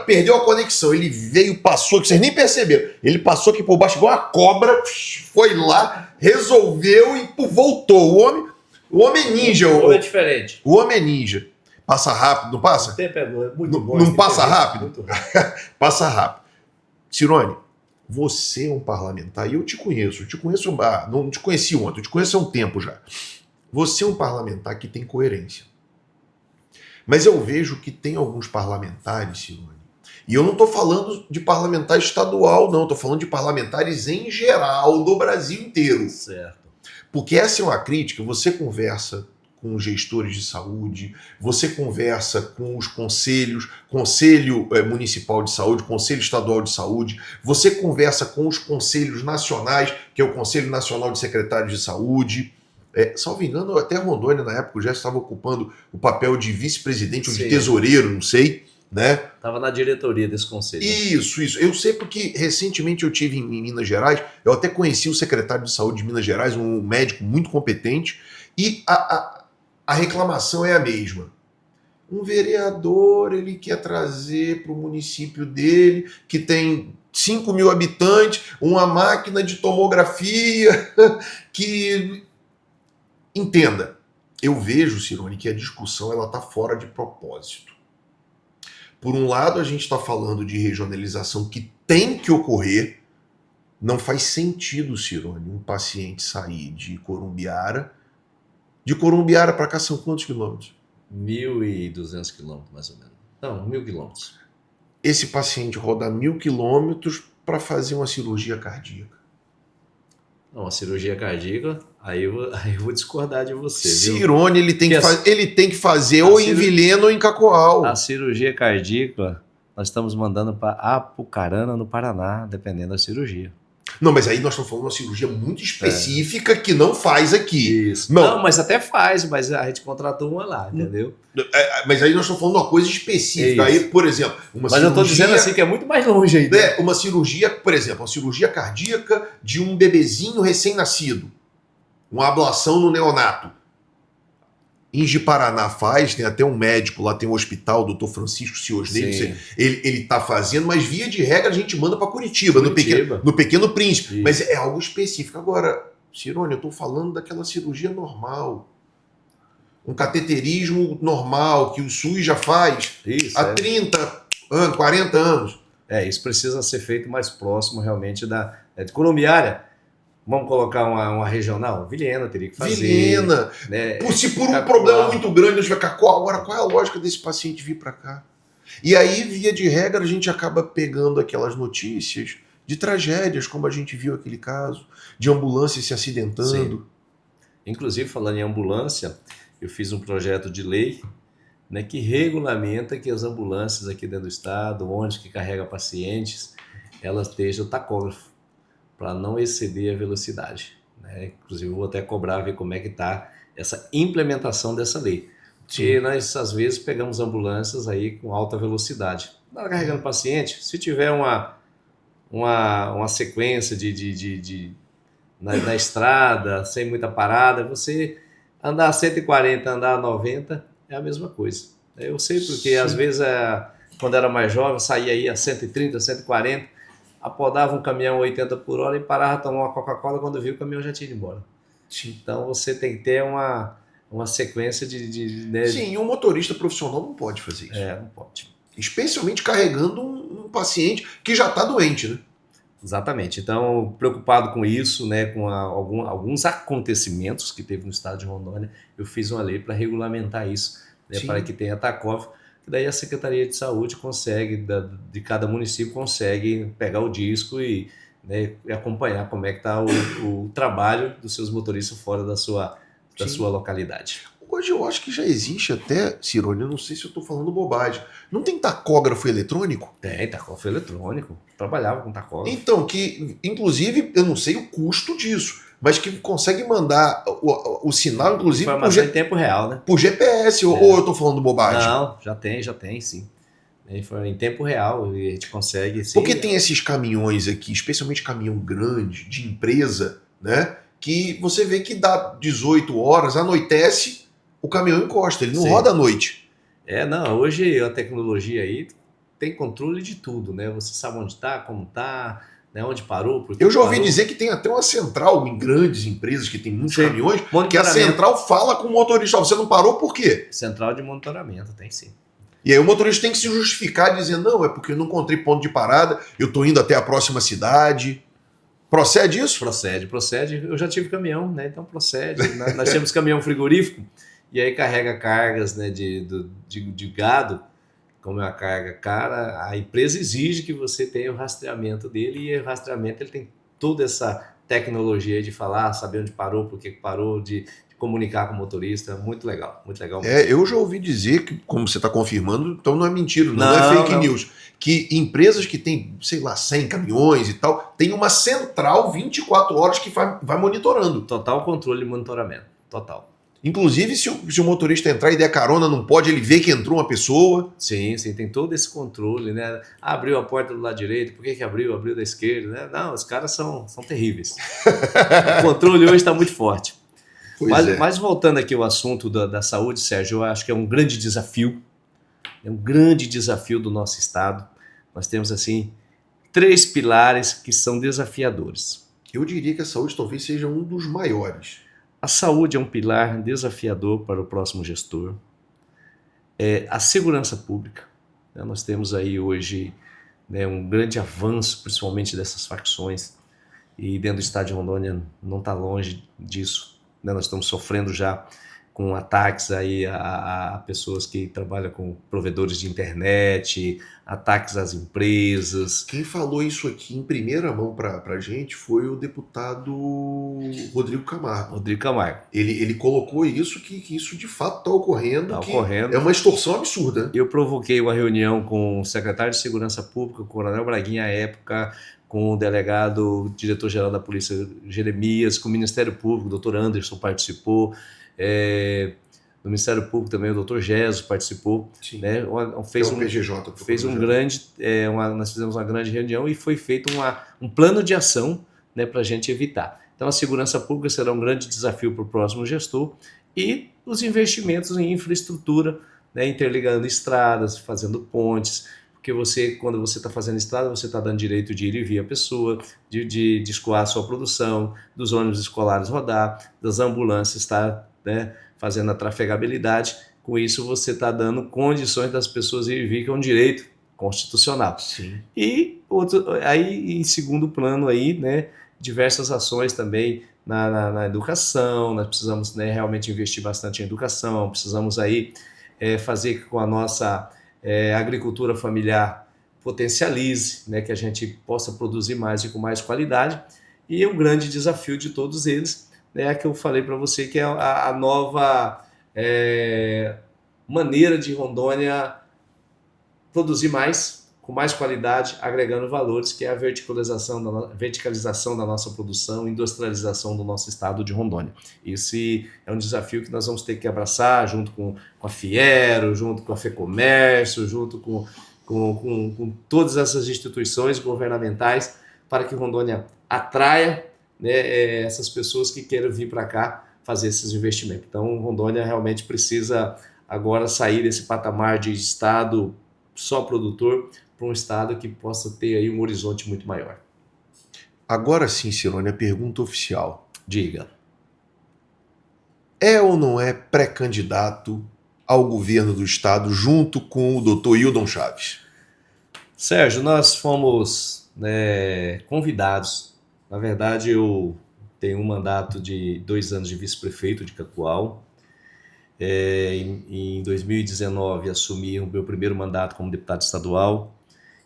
perdeu a conexão. Ele veio, passou, que vocês nem perceberam. Ele passou aqui por baixo igual uma cobra, foi lá, resolveu e voltou. O homem é ninja. O homem é diferente. O homem é ninja. Passa rápido, não passa? O tempo é muito bom. Não passa rápido? Muito rápido. Passa rápido. Cirone, você é um parlamentar e eu te conheço. Não te conheci ontem, eu te conheço há um tempo já. Você é um parlamentar que tem coerência. Mas eu vejo que tem alguns parlamentares, Cirone, e eu não estou falando de parlamentar estadual, não. Estou falando de parlamentares em geral, do Brasil inteiro. Certo. Porque essa é uma crítica. Você conversa com os gestores de saúde, você conversa com os conselhos, Conselho Municipal de Saúde, Conselho Estadual de Saúde, você conversa com os conselhos nacionais, que é o Conselho Nacional de Secretários de Saúde. Salvo engano, até Rondônia, na época, já estava ocupando o papel de vice-presidente ou de tesoureiro, não sei, né? Estava na diretoria desse conselho. Isso. Eu sei porque recentemente eu tive em Minas Gerais, eu até conheci o secretário de saúde de Minas Gerais, um médico muito competente, e a reclamação é a mesma. Um vereador, ele quer trazer para o município dele, que tem 5 mil habitantes, uma máquina de tomografia que... Entenda, eu vejo, Cirone, que a discussão está fora de propósito. Por um lado, a gente está falando de regionalização que tem que ocorrer. Não faz sentido, Cirone, um paciente sair de Corumbiara. De Corumbiara para cá são quantos quilômetros? 1.200 quilômetros, mais ou menos. Não, 1.000 quilômetros. Esse paciente roda 1.000 quilômetros para fazer uma cirurgia cardíaca. Não, a cirurgia cardíaca, aí eu vou discordar de você, viu? Cirone, ele tem que fazer ou em Vilhena ou em Cacoal. A cirurgia cardíaca, nós estamos mandando para Apucarana, no Paraná, dependendo da cirurgia. Não, mas aí nós estamos falando de uma cirurgia muito específica que não faz aqui. Isso. Não, mas até faz, mas a gente contratou uma lá, entendeu? Mas aí nós estamos falando de uma coisa específica. Aí, por exemplo, mas cirurgia... eu estou dizendo assim que é muito mais longe ainda. Uma cirurgia, por exemplo, uma cirurgia cardíaca de um bebezinho recém-nascido. Uma ablação no neonato. Em Ji-Paraná faz, tem até um médico lá, tem um hospital, o Dr. Francisco Ciosnei, ele está fazendo, mas via de regra a gente manda para Curitiba, no Pequeno Príncipe. Isso. Mas é algo específico. Agora, Cirone, eu estou falando daquela cirurgia normal. Um cateterismo normal, que o SUS já faz há 30 anos, 40 anos. Isso precisa ser feito mais próximo realmente de Colombiária. Vamos colocar uma regional? Vilhena teria que fazer. Vilhena. Né? Se por um problema muito grande, a gente vai Cacoal. Agora, qual é a lógica desse paciente vir para cá? E aí, via de regra, a gente acaba pegando aquelas notícias de tragédias, como a gente viu aquele caso, de ambulância se acidentando. Sim. Inclusive, falando em ambulância, eu fiz um projeto de lei, né, que regulamenta que as ambulâncias aqui dentro do estado, ônibus que carrega pacientes, elas estejam tacógrafo, para não exceder a velocidade. Né? Inclusive, eu vou até cobrar, ver como é que está essa implementação dessa lei. Porque nós, às vezes, pegamos ambulâncias aí com alta velocidade. Tá carregando paciente, se tiver uma sequência na estrada, sem muita parada, você andar a 140, andar a 90, é a mesma coisa. Eu sei porque, às vezes, quando era mais jovem, saía aí a 130, 140, apodava um caminhão a 80 por hora e parava a tomar uma Coca-Cola, quando viu o caminhão já tinha ido embora. Então você tem que ter uma sequência né? Sim, e um motorista profissional não pode fazer isso. Não pode. Especialmente carregando um paciente que já está doente, né? Exatamente. Então, preocupado com isso, né, com alguns acontecimentos que teve no estado de Rondônia, eu fiz uma lei para regulamentar isso, né, para Sim. que tenha TACOV, que daí a Secretaria de Saúde consegue, de cada município, consegue pegar o disco né, e acompanhar como é que está o trabalho dos seus motoristas fora da Sim. sua localidade. Hoje eu acho que já existe até, Cirone, eu não sei se eu estou falando bobagem. Não tem tacógrafo eletrônico? Tem TACOV eletrônico, trabalhava com TACOV. Então, que inclusive, eu não sei o custo disso, mas que consegue mandar o sinal, inclusive, Informação em tempo real, né? por GPS, ou eu estou falando bobagem? Não, já tem, sim. Em tempo real e a gente consegue, sim. Porque tem esses caminhões aqui, especialmente caminhão grande, de empresa, né? Que você vê que dá 18 horas, anoitece, o caminhão encosta, ele não Sim. roda à noite. Não, hoje a tecnologia aí tem controle de tudo, né? Você sabe onde está, como está, né? Onde parou, por que Eu já ouvi parou. dizer que tem até uma central em grandes empresas que tem muitos Sim. caminhões, que a Monitoramento. central fala com o motorista, ó, você não parou por quê? Central de monitoramento, tem sim. E aí o motorista tem que se justificar dizendo, não, é porque eu não encontrei ponto de parada, eu estou indo até a próxima cidade. Procede isso? Procede. Eu já tive caminhão, né? Então procede. Nós temos caminhão frigorífico e aí carrega cargas, né, de gado, como é uma carga cara, a empresa exige que você tenha o rastreamento dele e o rastreamento ele tem toda essa tecnologia de falar, saber onde parou, por que parou, de comunicar com o motorista, muito legal mesmo. Eu já ouvi dizer que, como você está confirmando, então não é mentira, não é fake news, que empresas que têm, sei lá, 100 caminhões e tal, tem uma central 24 horas que vai monitorando. Total controle e monitoramento, total. Inclusive, se o motorista entrar e der carona, não pode, ele vê que entrou uma pessoa. Sim, tem todo esse controle, né? Abriu a porta do lado direito, por que abriu? Abriu da esquerda, né? Não, os caras são terríveis. O controle hoje está muito forte. Mas voltando aqui ao assunto da saúde, Sérgio, eu acho que é um grande desafio do nosso estado. Nós temos, assim, 3 pilares que são desafiadores. Eu diria que a saúde talvez seja um dos maiores. A saúde é um pilar desafiador para o próximo gestor. A segurança pública, né? Nós temos aí hoje, né, um grande avanço, principalmente dessas facções, e dentro do estado de Rondônia não está longe disso, né? Nós estamos sofrendo já com ataques aí a pessoas que trabalham com provedores de internet, ataques às empresas. Quem falou isso aqui em primeira mão para a gente foi o deputado Rodrigo Camargo. Ele colocou isso, que isso de fato está ocorrendo, é uma extorsão absurda. Eu provoquei uma reunião com o secretário de Segurança Pública, o Coronel Braguinha, à época, com o delegado, diretor-geral da Polícia, Jeremias, com o Ministério Público, o doutor Anderson participou, do Ministério Público também o doutor Jesus participou. Sim. Né? Nós fizemos uma grande reunião e foi feito um plano de ação, né, para a gente evitar. Então a segurança pública será um grande desafio para o próximo gestor e os investimentos em infraestrutura, né, interligando estradas, fazendo pontes, porque quando você está fazendo estrada, você está dando direito de ir e vir a pessoa, de escoar a sua produção, dos ônibus escolares rodar, das ambulâncias estar, né, fazendo a trafegabilidade. Com isso você está dando condições das pessoas ir e vir, que é um direito constitucional. Sim. E aí, em segundo plano, aí, né, diversas ações também na educação. Nós precisamos, né, realmente investir bastante em educação, precisamos aí fazer com a nossa agricultura familiar potencialize, né, que a gente possa produzir mais e com mais qualidade. E o grande desafio de todos eles é a que eu falei para você, que é a nova maneira de Rondônia produzir mais, com mais qualidade, agregando valores, que é a verticalização da nossa produção, industrialização do nosso estado de Rondônia. Esse é um desafio que nós vamos ter que abraçar junto com a Fiero, junto com a FEComércio, junto com todas essas instituições governamentais, para que Rondônia atraia, né, essas pessoas que queiram vir para cá fazer esses investimentos. Então, Rondônia realmente precisa agora sair desse patamar de estado só produtor para um estado que possa ter aí um horizonte muito maior. Agora sim, Cirone, a pergunta oficial. Diga. É ou não é pré-candidato ao governo do estado junto com o doutor Hildon Chaves? Sérgio, nós fomos né, convidados. Na verdade, eu tenho um mandato de 2 anos de vice-prefeito de Cacoal. Em 2019, assumi o meu primeiro mandato como deputado estadual.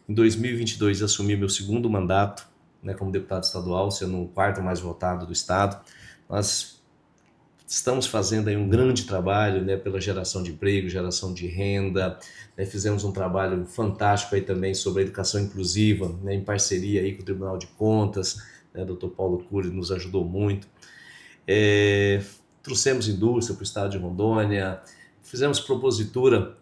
Em 2022, assumi meu segundo mandato, né, como deputado estadual, sendo o quarto mais votado do estado. Nós estamos fazendo aí um grande trabalho, né, pela geração de emprego, geração de renda, né, fizemos um trabalho fantástico aí também sobre a educação inclusiva, né, em parceria aí com o Tribunal de Contas, né, Dr. Paulo Cury nos ajudou muito. Trouxemos indústria para o estado de Rondônia, fizemos propositura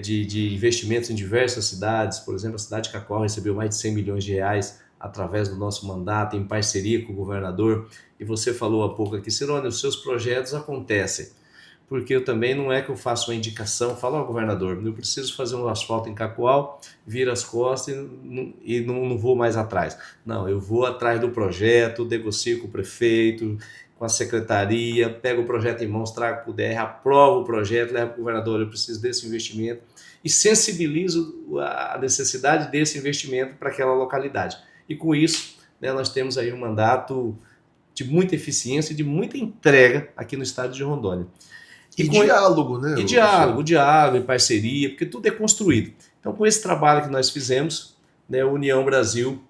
de investimentos em diversas cidades. Por exemplo, a cidade de Cacoal recebeu mais de 100 milhões de reais através do nosso mandato, em parceria com o governador. E você falou há pouco aqui, Cirone, os seus projetos acontecem, porque eu também não é que eu faço uma indicação, falo ao governador, eu preciso fazer um asfalto em Cacoal, viro as costas e não vou mais atrás. Não, eu vou atrás do projeto, negocio com o prefeito, com a secretaria, pego o projeto em mãos, trago para o DR, aprovo o projeto, levo para o governador, eu preciso desse investimento e sensibilizo a necessidade desse investimento para aquela localidade. E com isso, né, nós temos aí um mandato de muita eficiência e de muita entrega aqui no estado de Rondônia. E diálogo, né? E diálogo e parceria, porque tudo é construído. Então, com esse trabalho que nós fizemos, né, União Brasil...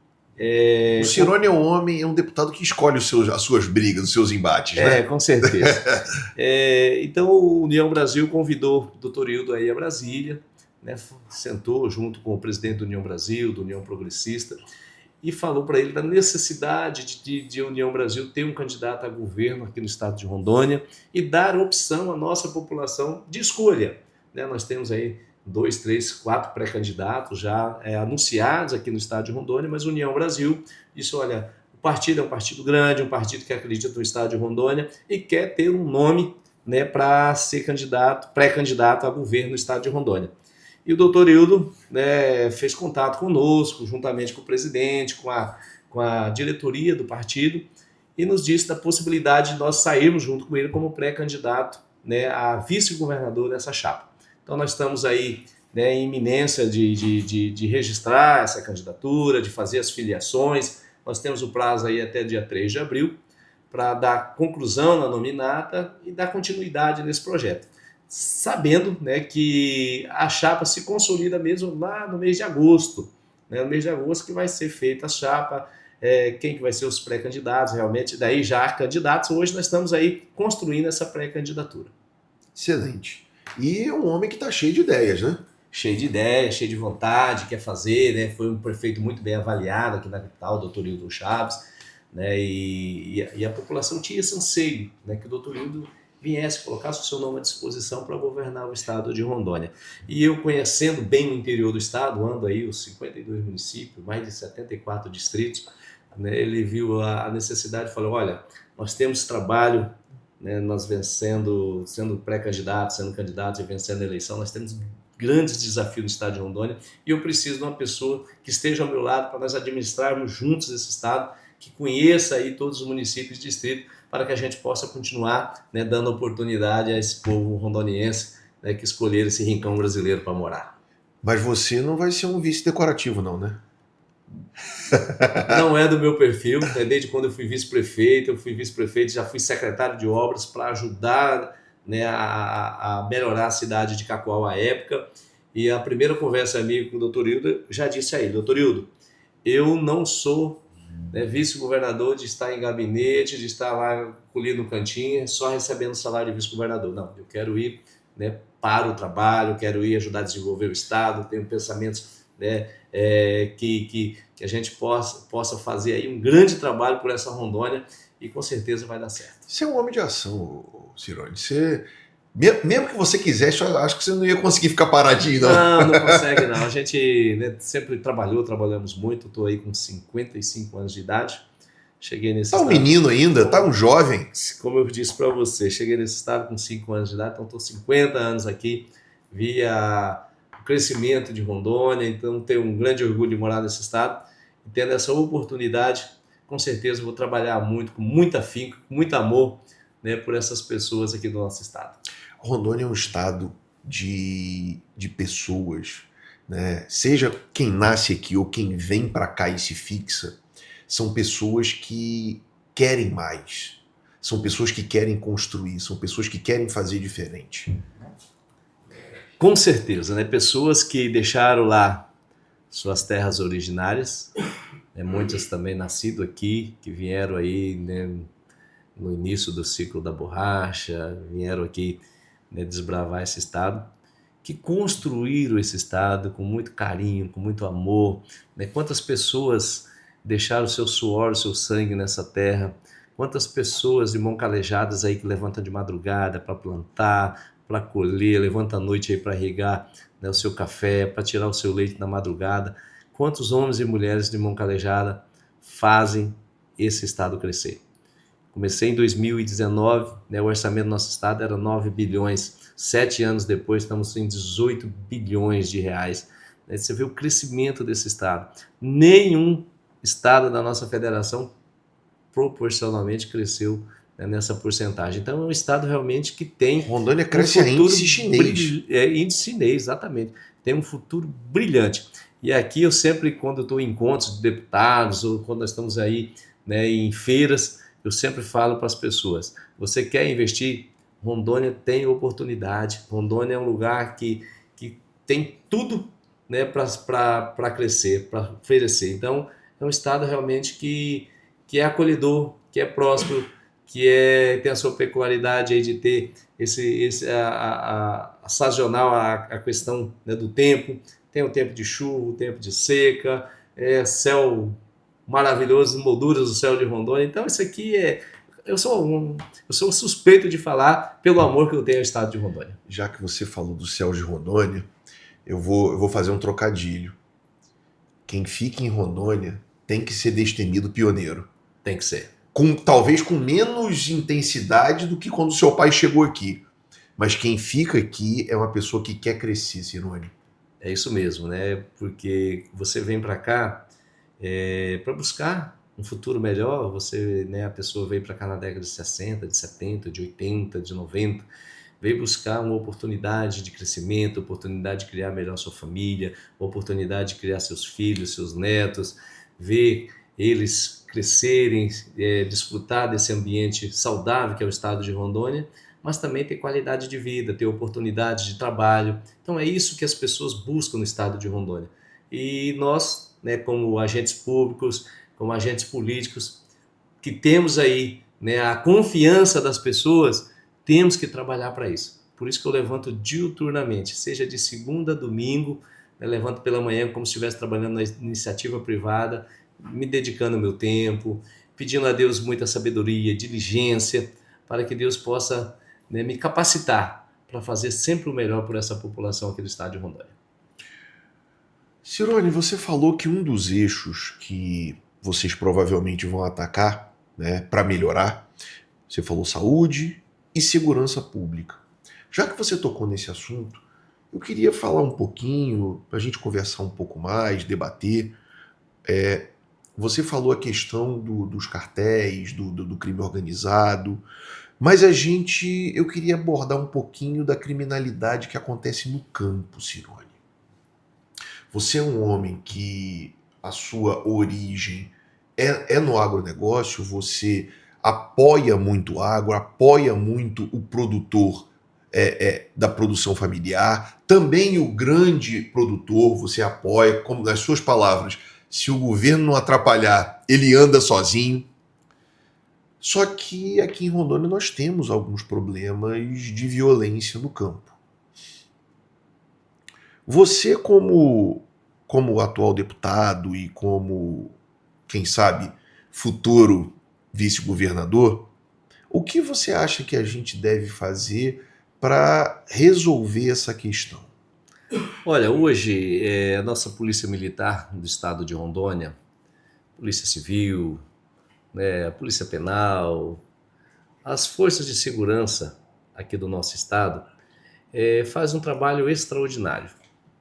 O Cirone é um homem, é um deputado que escolhe as suas brigas, os seus embates, né? Com certeza. Então, o União Brasil convidou o Dr. Hildo aí a Brasília, né, sentou junto com o presidente da União Brasil, da União Progressista, e falou para ele da necessidade de União Brasil ter um candidato a governo aqui no estado de Rondônia e dar opção à nossa população de escolha. Né? Nós temos aí 2, 3, 4 pré-candidatos já anunciados aqui no estado de Rondônia, mas União Brasil disse, olha, o partido é um partido grande, um partido que acredita no estado de Rondônia e quer ter um nome, né, para ser pré-candidato a governo no estado de Rondônia. E o doutor Hildo, né, fez contato conosco, juntamente com o presidente, com a diretoria do partido, e nos disse da possibilidade de nós sairmos junto com ele como pré-candidato, né, a vice-governador dessa chapa. Então nós estamos aí, né, em iminência de registrar essa candidatura, de fazer as filiações. Nós temos o prazo aí até dia 3 de abril para dar conclusão na nominata e dar continuidade nesse projeto. Sabendo, né, que a chapa se consolida mesmo lá no mês de agosto, né, no mês de agosto que vai ser feita a chapa, quem que vai ser os pré-candidatos, realmente, daí já candidatos. Hoje nós estamos aí construindo essa pré-candidatura. Excelente. E é um homem que está cheio de ideias, né? Cheio de ideias, cheio de vontade, quer fazer, né? Foi um prefeito muito bem avaliado aqui na capital, o Dr. Hildo Chaves, né? E a população tinha esse anseio, né? Que o Dr. Hildo viesse, colocasse o seu nome à disposição para governar o estado de Rondônia. E eu, conhecendo bem o interior do estado, ando aí os 52 municípios, mais de 74 distritos, né? Ele viu a necessidade e falou, olha, nós temos trabalho, né? Nós sendo pré-candidatos, sendo candidatos e vencendo a eleição, nós temos grandes desafios no estado de Rondônia e eu preciso de uma pessoa que esteja ao meu lado para nós administrarmos juntos esse estado, que conheça aí todos os municípios e distritos, para que a gente possa continuar, né, dando oportunidade a esse povo rondoniense, né, que escolher esse rincão brasileiro para morar. Mas você não vai ser um vice decorativo não, né? Não é do meu perfil, né? Desde quando eu fui vice-prefeito, já fui secretário de obras para ajudar, né, a melhorar a cidade de Cacoal à época. E a primeira conversa minha com o Dr. Hildo, eu já disse a ele, Dr. Hildo, eu não sou, né, vice-governador de estar em gabinete, de estar lá colhendo no cantinho, só recebendo salário de vice-governador. Não, eu quero ir, né, para o trabalho, quero ir ajudar a desenvolver o estado, tenho pensamentos, né, que a gente possa fazer aí um grande trabalho por essa Rondônia e com certeza vai dar certo. Você é um homem de ação, Cirone. Você, mesmo que você quisesse, eu acho que você não ia conseguir ficar paradinho, não. Não consegue não. A gente, né, sempre trabalhamos muito. Estou aí com 55 anos de idade. Cheguei nesse estado... Tá um menino ainda, tá um jovem. Como eu disse para você, cheguei nesse estado com 5 anos de idade, então estou 50 anos aqui, via o crescimento de Rondônia, então tenho um grande orgulho de morar nesse estado. E tendo essa oportunidade, com certeza vou trabalhar muito, com muito afinco, com muito amor, né, por essas pessoas aqui do nosso estado. Rondônia é um estado de pessoas, né? Seja quem nasce aqui ou quem vem para cá e se fixa, são pessoas que querem mais, são pessoas que querem construir, são pessoas que querem fazer diferente. Com certeza, né? Pessoas que deixaram lá suas terras originárias, né? Muitas também nascido aqui, que vieram aí, né, no início do ciclo da borracha, vieram aqui, né, desbravar esse estado, que construíram esse estado com muito carinho, com muito amor, né? Quantas pessoas deixaram o seu suor, o seu sangue nessa terra, quantas pessoas de mão calejadas aí que levantam de madrugada para plantar, para colher, levanta à noite aí para regar, né, o seu café, para tirar o seu leite na madrugada. Quantos homens e mulheres de mão calejada fazem esse estado crescer? Comecei em 2019, né, o orçamento do nosso estado era 9 bilhões. 7 anos depois, estamos em 18 bilhões de reais. Você vê o crescimento desse estado. Nenhum estado da nossa federação proporcionalmente cresceu, né, nessa porcentagem. Então é um estado realmente que tem Rondônia cresce a índice chinês. Índice chinês, exatamente. Tem um futuro brilhante. E aqui eu sempre, quando estou em encontros de deputados ou quando nós estamos aí, né, em feiras, eu sempre falo para as pessoas, você quer investir? Rondônia tem oportunidade. Rondônia é um lugar que tem tudo, né, para crescer, para oferecer. Então é um estado realmente que é acolhedor, que é próspero, tem a sua peculiaridade aí de ter a sazonal, a questão, né, do tempo. Tem o tempo de chuva, o tempo de seca, céu maravilhoso, molduras do céu de Rondônia. Então isso aqui eu sou suspeito de falar pelo amor que eu tenho ao estado de Rondônia. Já que você falou do céu de Rondônia, eu vou fazer um trocadilho. Quem fica em Rondônia tem que ser destemido pioneiro. Tem que ser. Talvez com menos intensidade do que quando seu pai chegou aqui. Mas quem fica aqui é uma pessoa que quer crescer, Cirone. É isso mesmo, né? Porque você vem para cá para buscar um futuro melhor. Você, né, a pessoa veio para cá na década de 60, de 70, de 80, de 90, veio buscar uma oportunidade de crescimento, oportunidade de criar melhor sua família, oportunidade de criar seus filhos, seus netos, ver eles crescerem, desfrutar desse ambiente saudável que é o estado de Rondônia, mas também ter qualidade de vida, ter oportunidade de trabalho. Então é isso que as pessoas buscam no estado de Rondônia. E nós, né, como agentes públicos, como agentes políticos, que temos aí, né, a confiança das pessoas, temos que trabalhar para isso. Por isso que eu levanto diuturnamente, seja de segunda a domingo, né, levanto pela manhã como se estivesse trabalhando na iniciativa privada, me dedicando o meu tempo, pedindo a Deus muita sabedoria, diligência, para que Deus possa, né, me capacitar para fazer sempre o melhor por essa população aqui do estado de Rondônia. Cirone, você falou que um dos eixos que vocês provavelmente vão atacar, né, para melhorar, você falou saúde e segurança pública. Já que você tocou nesse assunto, eu queria falar um pouquinho, para a gente conversar um pouco mais, debater. Você falou a questão dos cartéis, do crime organizado, mas eu queria abordar um pouquinho da criminalidade que acontece no campo, Cirone. Você é um homem que a sua origem é no agronegócio, você apoia muito o agro, apoia muito o produtor da produção familiar, também o grande produtor você apoia, como nas suas palavras, se o governo não atrapalhar, ele anda sozinho. Só que aqui em Rondônia nós temos alguns problemas de violência no campo. Você, como atual deputado e como, quem sabe, futuro vice-governador, o que você acha que a gente deve fazer para resolver essa questão? Olha, hoje a nossa Polícia Militar do estado de Rondônia, Polícia Civil, né, a Polícia Penal, as forças de segurança aqui do nosso estado faz um trabalho extraordinário.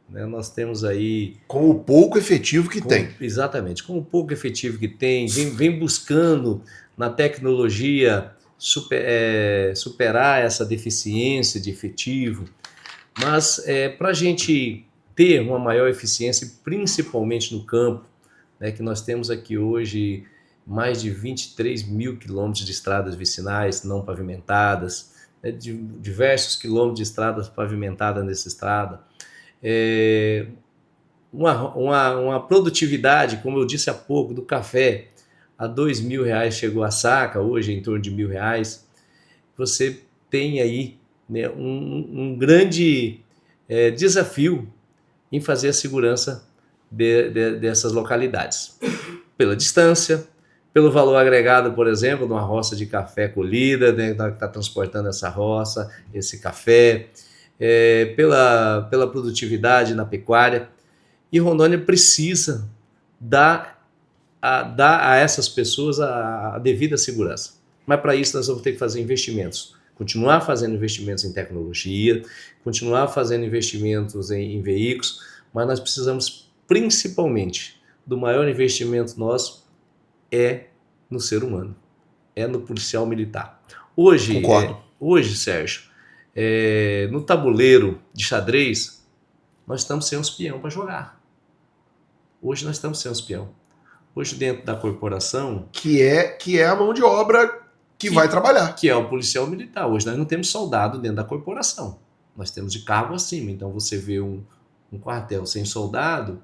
Né? Nós temos aí... Com o pouco efetivo que tem. Exatamente, com o pouco efetivo que tem, vem buscando na tecnologia superar essa deficiência de efetivo. Mas para a gente ter uma maior eficiência, principalmente no campo, né, que nós temos aqui hoje mais de 23 mil quilômetros de estradas vicinais não pavimentadas, né, diversos quilômetros de estradas pavimentadas nessa estrada. Uma produtividade, como eu disse há pouco, do café, a R$ 2.000 chegou a saca, hoje é em torno de R$ 1.000. Você tem aí, né, um grande desafio em fazer a segurança dessas localidades. Pela distância, pelo valor agregado, por exemplo, de uma roça de café colhida, né, que está transportando essa roça, esse café, pela produtividade na pecuária. E Rondônia precisa dar a essas pessoas a devida segurança. Mas para isso nós vamos ter que fazer investimentos. Continuar fazendo investimentos em tecnologia, continuar fazendo investimentos em veículos, mas nós precisamos principalmente do maior investimento nosso no ser humano, no policial militar. Hoje, Sérgio, no tabuleiro de xadrez, nós estamos sem um espião para jogar. Hoje nós estamos sem um espião. Hoje dentro da corporação... Que é a mão de obra que vai trabalhar. Que é o policial militar. Hoje nós não temos soldado dentro da corporação. Nós temos de cargo acima. Então você vê um quartel sem soldado,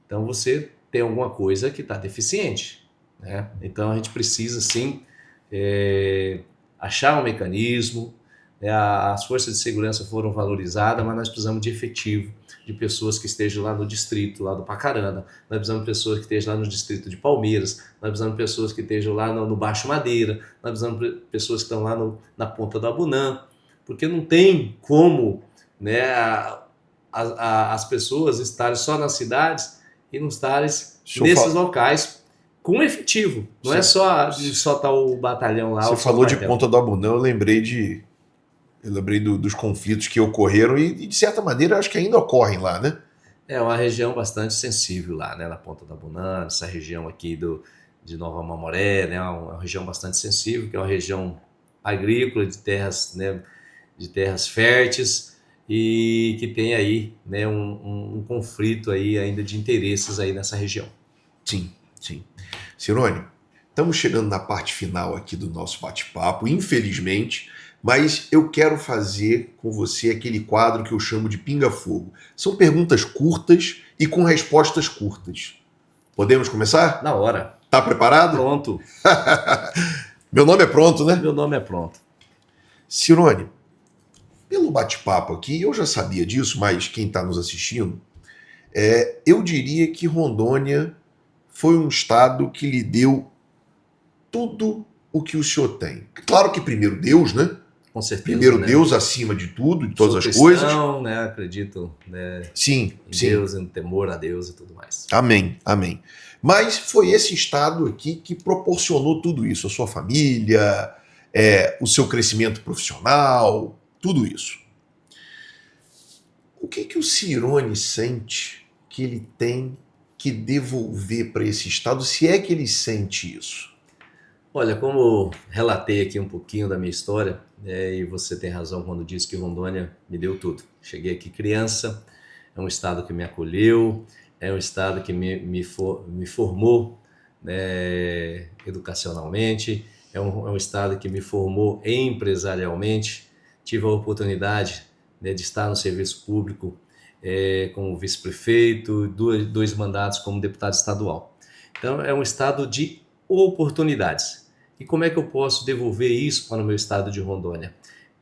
então você tem alguma coisa que está deficiente, né? Então a gente precisa sim achar um mecanismo, né? As forças de segurança foram valorizadas, mas nós precisamos de efetivo, de pessoas que estejam lá no distrito, lá do Pacarana, nós precisamos de pessoas que estejam lá no distrito de Palmeiras, nós precisamos de pessoas que estejam lá no Baixo Madeira, nós precisamos de pessoas que estão lá na ponta do Abunã, porque não tem como, né, as pessoas estarem só nas cidades e não estarem nesses locais com efetivo. Não é só estar o batalhão lá. Você falou de Ponta do Abunã, eu lembrei dos conflitos que ocorreram e, de certa maneira, acho que ainda ocorrem lá, né? É uma região bastante sensível lá, né? Na Ponta do Abunã, essa região aqui de Nova Mamoré, né? Uma região bastante sensível, que é uma região agrícola, de terras, né? De terras férteis, e que tem aí, né, um conflito aí ainda de interesses aí nessa região. Sim, sim. Cirone, estamos chegando na parte final aqui do nosso bate-papo, infelizmente, mas eu quero fazer com você aquele quadro que eu chamo de pinga-fogo. São perguntas curtas e com respostas curtas. Podemos começar? Na hora. Tá preparado? Pronto. Meu nome é pronto, né? Meu nome é pronto. Cirone, pelo bate-papo aqui, eu já sabia disso, mas quem está nos assistindo, eu diria que Rondônia foi um estado que lhe deu tudo o que o senhor tem. Claro que primeiro Deus, né? Com certeza. Primeiro, né? Deus acima de tudo, de todas as coisas. Né? Acredito, né? Sim, em Deus, em temor a Deus e tudo mais. Amém, amém. Mas foi esse estado aqui que proporcionou tudo isso, a sua família, o seu crescimento profissional, tudo isso. O que o Cirone sente que ele tem que devolver para esse estado, se é que ele sente isso? Olha, como relatei aqui um pouquinho da minha história, e você tem razão quando disse que Rondônia me deu tudo. Cheguei aqui criança, é um estado que me acolheu, é um estado que me formou, né, educacionalmente, é um estado que me formou empresarialmente. Tive a oportunidade, né, de estar no serviço público como vice-prefeito, dois mandatos como deputado estadual. Então é um estado de oportunidades. E como é que eu posso devolver isso para o meu estado de Rondônia?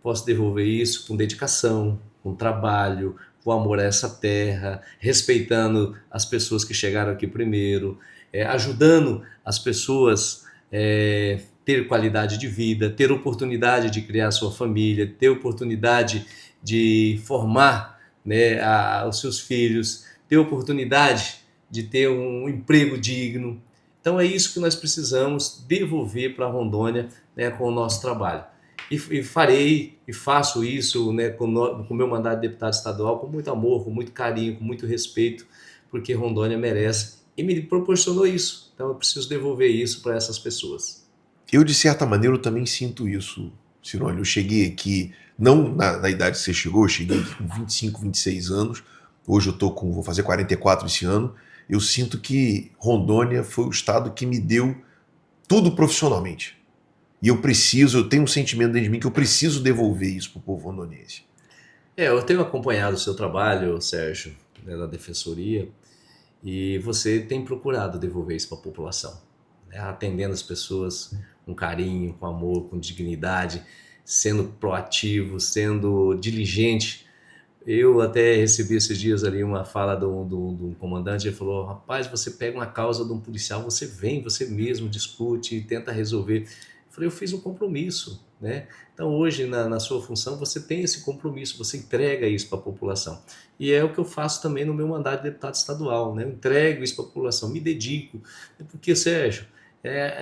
Posso devolver isso com dedicação, com trabalho, com amor a essa terra, respeitando as pessoas que chegaram aqui primeiro, ajudando as pessoas ter qualidade de vida, ter oportunidade de criar sua família, ter oportunidade de formar, né, os seus filhos, ter oportunidade de ter um emprego digno. Então é isso que nós precisamos devolver para Rondônia, né, com o nosso trabalho. E farei e faço isso, né, com o meu mandato de deputado estadual com muito amor, com muito carinho, com muito respeito, porque Rondônia merece e me proporcionou isso. Então eu preciso devolver isso para essas pessoas. Eu, de certa maneira, eu também sinto isso, Cirone. Eu cheguei aqui, não na idade que você chegou, eu cheguei aqui com 25, 26 anos, Hoje vou fazer 44 esse ano. Eu sinto que Rondônia foi o estado que me deu tudo profissionalmente. E eu tenho um sentimento dentro de mim que eu preciso devolver isso para o povo rondoniense. Eu tenho acompanhado o seu trabalho, Sérgio, né, na defensoria, e você tem procurado devolver isso para a população, né, atendendo as pessoas com carinho, com amor, com dignidade, sendo proativo, sendo diligente. Eu até recebi esses dias ali uma fala de um comandante, ele falou, rapaz, você pega uma causa de um policial, você vem, você mesmo discute e tenta resolver. Eu falei, eu fiz um compromisso, né? Então hoje na sua função você tem esse compromisso, você entrega isso para a população. E é o que eu faço também no meu mandato de deputado estadual, né? Eu entrego isso para a população, me dedico. Porque, Sérgio,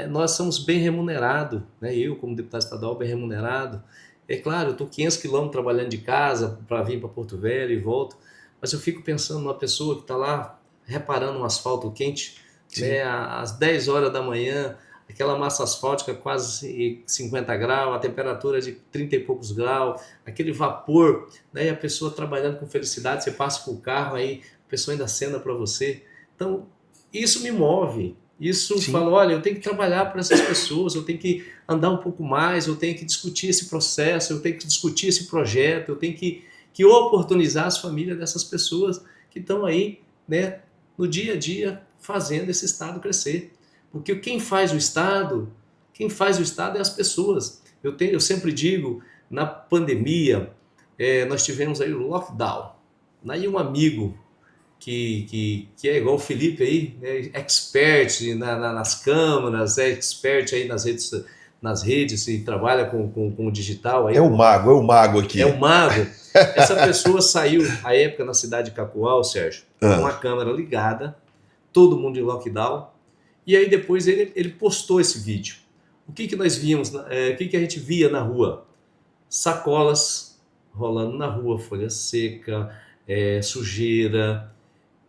nós somos bem remunerados, né? Eu como deputado estadual bem remunerado. É claro, eu estou 500 quilômetros trabalhando de casa para vir para Porto Velho e volto, mas eu fico pensando numa pessoa que está lá reparando um asfalto quente, né, às 10 horas da manhã, aquela massa asfáltica quase 50 graus, a temperatura de 30 e poucos graus, aquele vapor, né, e a pessoa trabalhando com felicidade, você passa com o carro aí, a pessoa ainda acena para você. Então, isso me move. Isso fala, olha, eu tenho que trabalhar para essas pessoas, eu tenho que andar um pouco mais, eu tenho que discutir esse processo, eu tenho que discutir esse projeto, eu tenho que oportunizar as famílias dessas pessoas que estão aí, né, no dia a dia fazendo esse Estado crescer. Porque quem faz o Estado é as pessoas. Eu sempre digo, na pandemia, nós tivemos aí o lockdown. Aí um amigo que é igual o Felipe aí, né, expert nas câmeras, é expert aí nas redes e trabalha com o digital aí. É o mago aqui. É o mago. Essa pessoa saiu, à época, na cidade de Cacoal, Sérgio, com a câmera ligada, todo mundo em lockdown, e aí depois ele postou esse vídeo. O que nós víamos, o que a gente via na rua? Sacolas rolando na rua, folha seca, sujeira.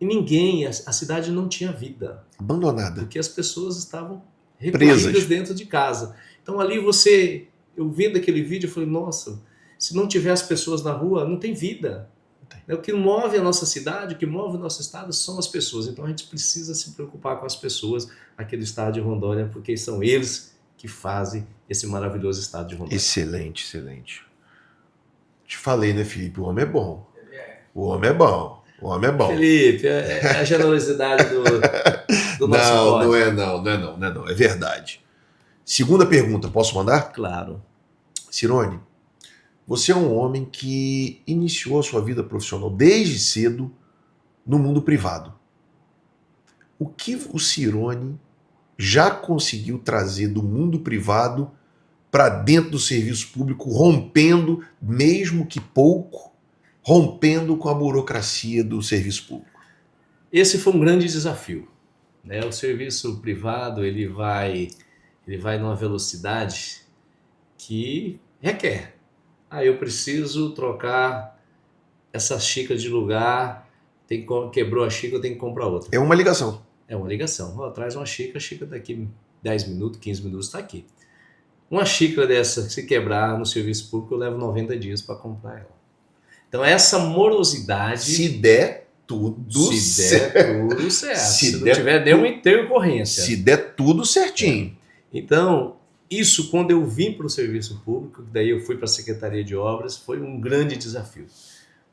E ninguém, a cidade não tinha vida. Abandonada. Porque as pessoas estavam recolhidas presas dentro de casa. Então ali eu vendo aquele vídeo, eu falei, nossa, se não tiver as pessoas na rua, não tem vida. O que move a nossa cidade, o que move o nosso estado são as pessoas. Então a gente precisa se preocupar com as pessoas aqui do estado de Rondônia, porque são eles que fazem esse maravilhoso estado de Rondônia. Excelente, excelente. Te falei, né, Felipe? O homem é bom. O homem é bom. O homem é bom. Felipe, é a generosidade do nosso não, não é não. É verdade. Segunda pergunta, posso mandar? Claro. Cirone, você é um homem que iniciou a sua vida profissional desde cedo no mundo privado. O que o Cirone já conseguiu trazer do mundo privado para dentro do serviço público, rompendo, mesmo que pouco, rompendo com a burocracia do serviço público? Esse foi um grande desafio, né? O serviço privado ele vai numa velocidade que requer. Eu preciso trocar essa xícara de lugar, quebrou a xícara, eu tenho que comprar outra. É uma ligação. É uma ligação. Traz uma xícara, a xícara daqui 10 minutos, 15 minutos está aqui. Uma xícara dessa, se quebrar no serviço público, eu levo 90 dias para comprar ela. Então essa morosidade... Se der tudo certo. Se não tiver nenhuma intercorrência. Se der tudo certinho. Então, isso quando eu vim para o serviço público, daí eu fui para a Secretaria de Obras, foi um grande desafio.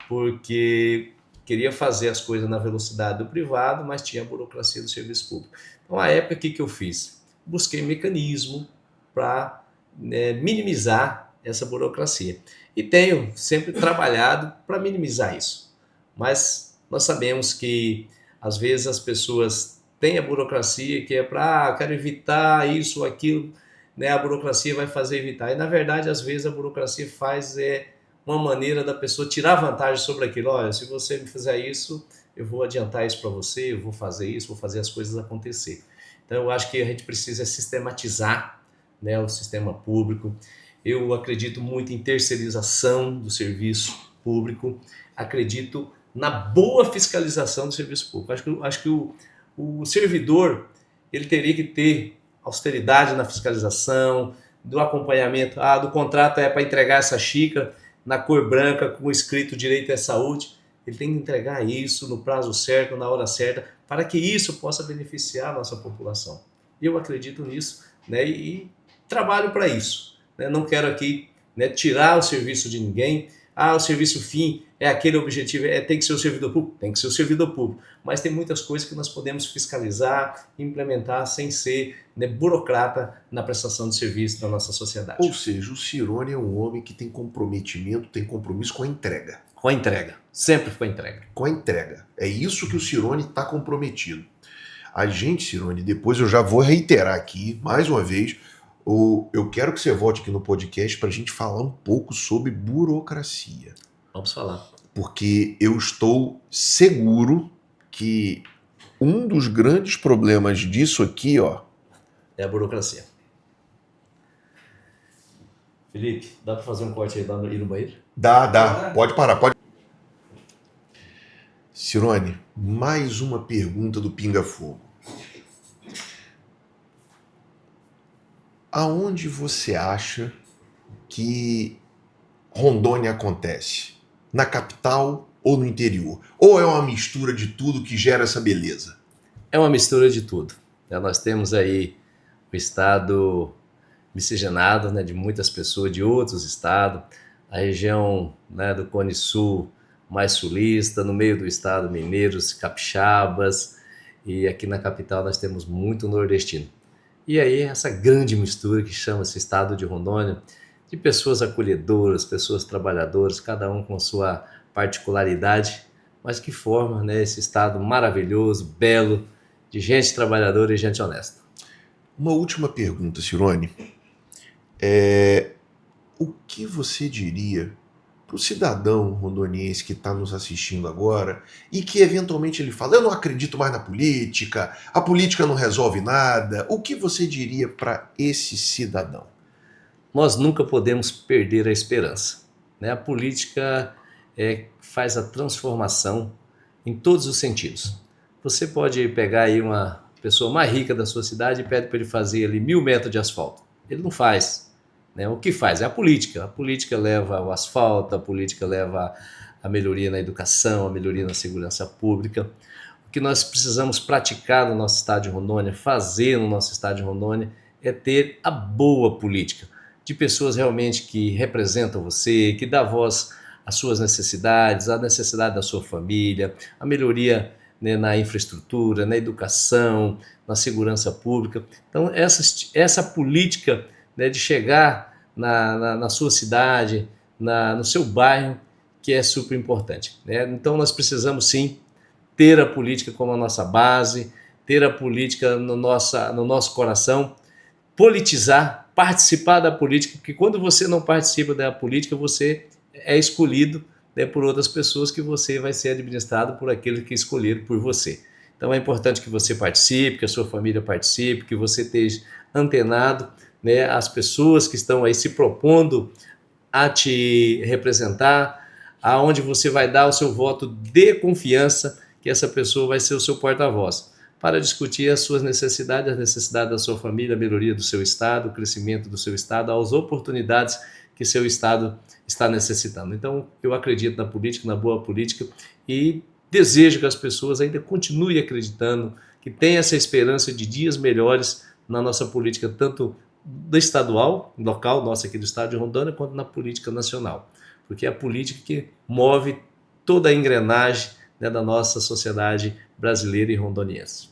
Porque queria fazer as coisas na velocidade do privado, mas tinha a burocracia do serviço público. Então, na época, o que eu fiz? Busquei mecanismo para minimizar essa burocracia. E tenho sempre trabalhado para minimizar isso. Mas nós sabemos que, às vezes, as pessoas têm a burocracia que é para, quero evitar isso ou aquilo, né? A burocracia vai fazer evitar. E, na verdade, às vezes, a burocracia faz uma maneira da pessoa tirar vantagem sobre aquilo. Olha, se você me fizer isso, eu vou adiantar isso para você, eu vou fazer isso, vou fazer as coisas acontecer. Então, eu acho que a gente precisa sistematizar, né, o sistema público. Eu acredito muito em terceirização do serviço público, acredito na boa fiscalização do serviço público. Acho que o servidor ele teria que ter austeridade na fiscalização, do acompanhamento. Do contrato é para entregar essa xícara na cor branca com escrito direito à saúde. ele tem que entregar isso no prazo certo, na hora certa, para que isso possa beneficiar a nossa população. Eu acredito nisso, né, e trabalho para isso, né? Não quero aqui, né, tirar o serviço de ninguém. O serviço fim é aquele objetivo, tem que ser o servidor público, tem que ser o servidor público, mas tem muitas coisas que nós podemos fiscalizar e implementar sem ser, né, burocrata na prestação de serviço da nossa sociedade. Ou seja, o Cirone é um homem que tem comprometimento, tem compromisso com a entrega. Com a entrega, sempre com a entrega. Com a entrega. É isso que o Cirone está comprometido. A gente, Cirone, depois eu já vou reiterar aqui, mais uma vez, eu quero que você volte aqui no podcast para a gente falar um pouco sobre burocracia. Vamos falar. Porque eu estou seguro que um dos grandes problemas disso aqui, ó, é a burocracia. Felipe, dá para fazer um corte aí e ir no banheiro? Dá. Pode parar, pode. Cirone, mais uma pergunta do Pinga Fogo. Aonde você acha que Rondônia acontece? Na capital ou no interior? Ou é uma mistura de tudo que gera essa beleza? É uma mistura de tudo. Nós temos aí o estado miscigenado, né, de muitas pessoas de outros estados, a região, né, do Cone Sul mais sulista, no meio do estado mineiros, capixabas, e aqui na capital nós temos muito nordestino. E aí essa grande mistura que chama-se estado de Rondônia, de pessoas acolhedoras, pessoas trabalhadoras, cada um com sua particularidade, mas que forma, né, esse estado maravilhoso, belo, de gente trabalhadora e gente honesta. Uma última pergunta, Cirone. O que você diria para o cidadão rondoniense que está nos assistindo agora e que eventualmente ele fala, eu não acredito mais na política, a política não resolve nada. O que você diria para esse cidadão? Nós nunca podemos perder a esperança, né? A política faz a transformação em todos os sentidos. Você pode pegar aí uma pessoa mais rica da sua cidade e pede para ele fazer ali 1000 metros de asfalto. Ele não faz, né? O que faz é a política. A política leva o asfalto, a política leva a melhoria na educação, a melhoria na segurança pública. O que nós precisamos praticar no nosso estado de Rondônia, fazer no nosso estado de Rondônia, é ter a boa política, de pessoas realmente que representam você, que dá voz às suas necessidades, à necessidade da sua família, a melhoria, né, na infraestrutura, na educação, na segurança pública. Então, essa política, né, de chegar na sua cidade, no seu bairro, que é super importante, né? Então, nós precisamos, sim, ter a política como a nossa base, ter a política no nosso coração, politizar, participar da política, porque quando você não participa da política, você é escolhido, né, por outras pessoas, que você vai ser administrado por aqueles que escolheram por você. Então é importante que você participe, que a sua família participe, que você esteja antenado, né, às pessoas que estão aí se propondo a te representar, aonde você vai dar o seu voto de confiança, que essa pessoa vai ser o seu porta-voz, para discutir as suas necessidades, as necessidades da sua família, a melhoria do seu estado, o crescimento do seu estado, as oportunidades que seu estado está necessitando. Então, eu acredito na política, na boa política, e desejo que as pessoas ainda continuem acreditando, que tenham essa esperança de dias melhores na nossa política, tanto da estadual, local, nossa aqui do estado de Rondônia, quanto na política nacional. Porque é a política que move toda a engrenagem, né, da nossa sociedade brasileira e rondoniense.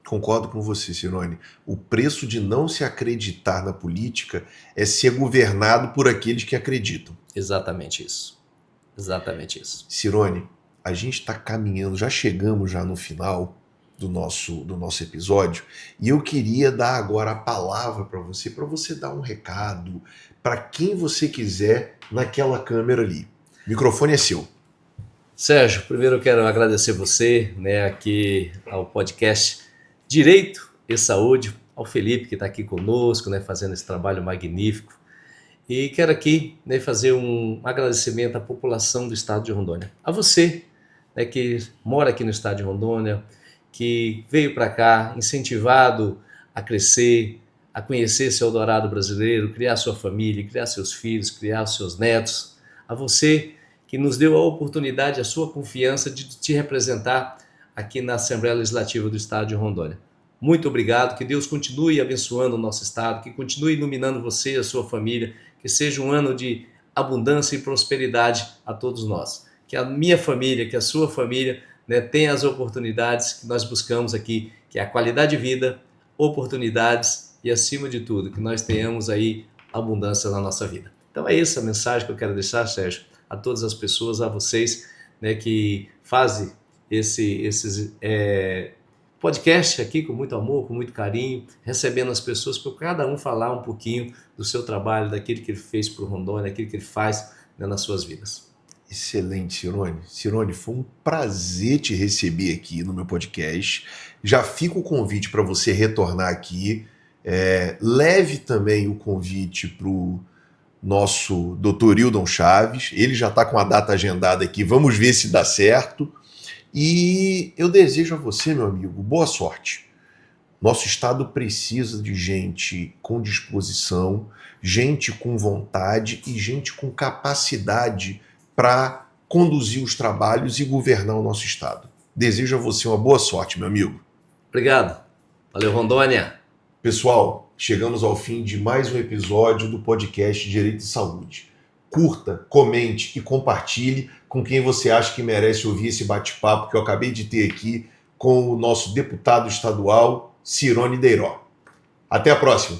Concordo com você, Cirone. O preço de não se acreditar na política é ser governado por aqueles que acreditam. Exatamente isso. Exatamente isso. Cirone, a gente está caminhando, já chegamos já no final do nosso episódio, e eu queria dar agora a palavra para você dar um recado para quem você quiser naquela câmera ali. O microfone é seu. Sérgio, primeiro eu quero agradecer você, né, aqui ao podcast Direito e Saúde, ao Felipe que está aqui conosco, né, fazendo esse trabalho magnífico. E quero aqui, né, fazer um agradecimento à população do estado de Rondônia. A você, né, que mora aqui no estado de Rondônia, que veio para cá incentivado a crescer, a conhecer esse Eldorado brasileiro, criar sua família, criar seus filhos, criar seus netos. A você que nos deu a oportunidade, a sua confiança de te representar aqui na Assembleia Legislativa do Estado de Rondônia. Muito obrigado, que Deus continue abençoando o nosso Estado, que continue iluminando você e a sua família, que seja um ano de abundância e prosperidade a todos nós. Que a minha família, que a sua família, né, tenha as oportunidades que nós buscamos aqui, que é a qualidade de vida, oportunidades e, acima de tudo, que nós tenhamos aí abundância na nossa vida. Então é essa a mensagem que eu quero deixar, Sérgio, a todas as pessoas, a vocês, né, que fazem esses podcast aqui com muito amor, com muito carinho, recebendo as pessoas para cada um falar um pouquinho do seu trabalho, daquilo que ele fez para o Rondônia, daquilo que ele faz, né, nas suas vidas. Excelente, Cirone. Cirone, foi um prazer te receber aqui no meu podcast. Já fica o convite para você retornar aqui. Leve também o convite para o nosso Dr. Hildon Chaves. Ele já está com a data agendada aqui. Vamos ver se dá certo. E eu desejo a você, meu amigo, boa sorte. Nosso estado precisa de gente com disposição, gente com vontade e gente com capacidade para conduzir os trabalhos e governar o nosso estado. Desejo a você uma boa sorte, meu amigo. Obrigado. Valeu, Rondônia. Pessoal, chegamos ao fim de mais um episódio do podcast Direito e Saúde. Curta, comente e compartilhe com quem você acha que merece ouvir esse bate-papo que eu acabei de ter aqui com o nosso deputado estadual, Cirone Deiró. Até a próxima!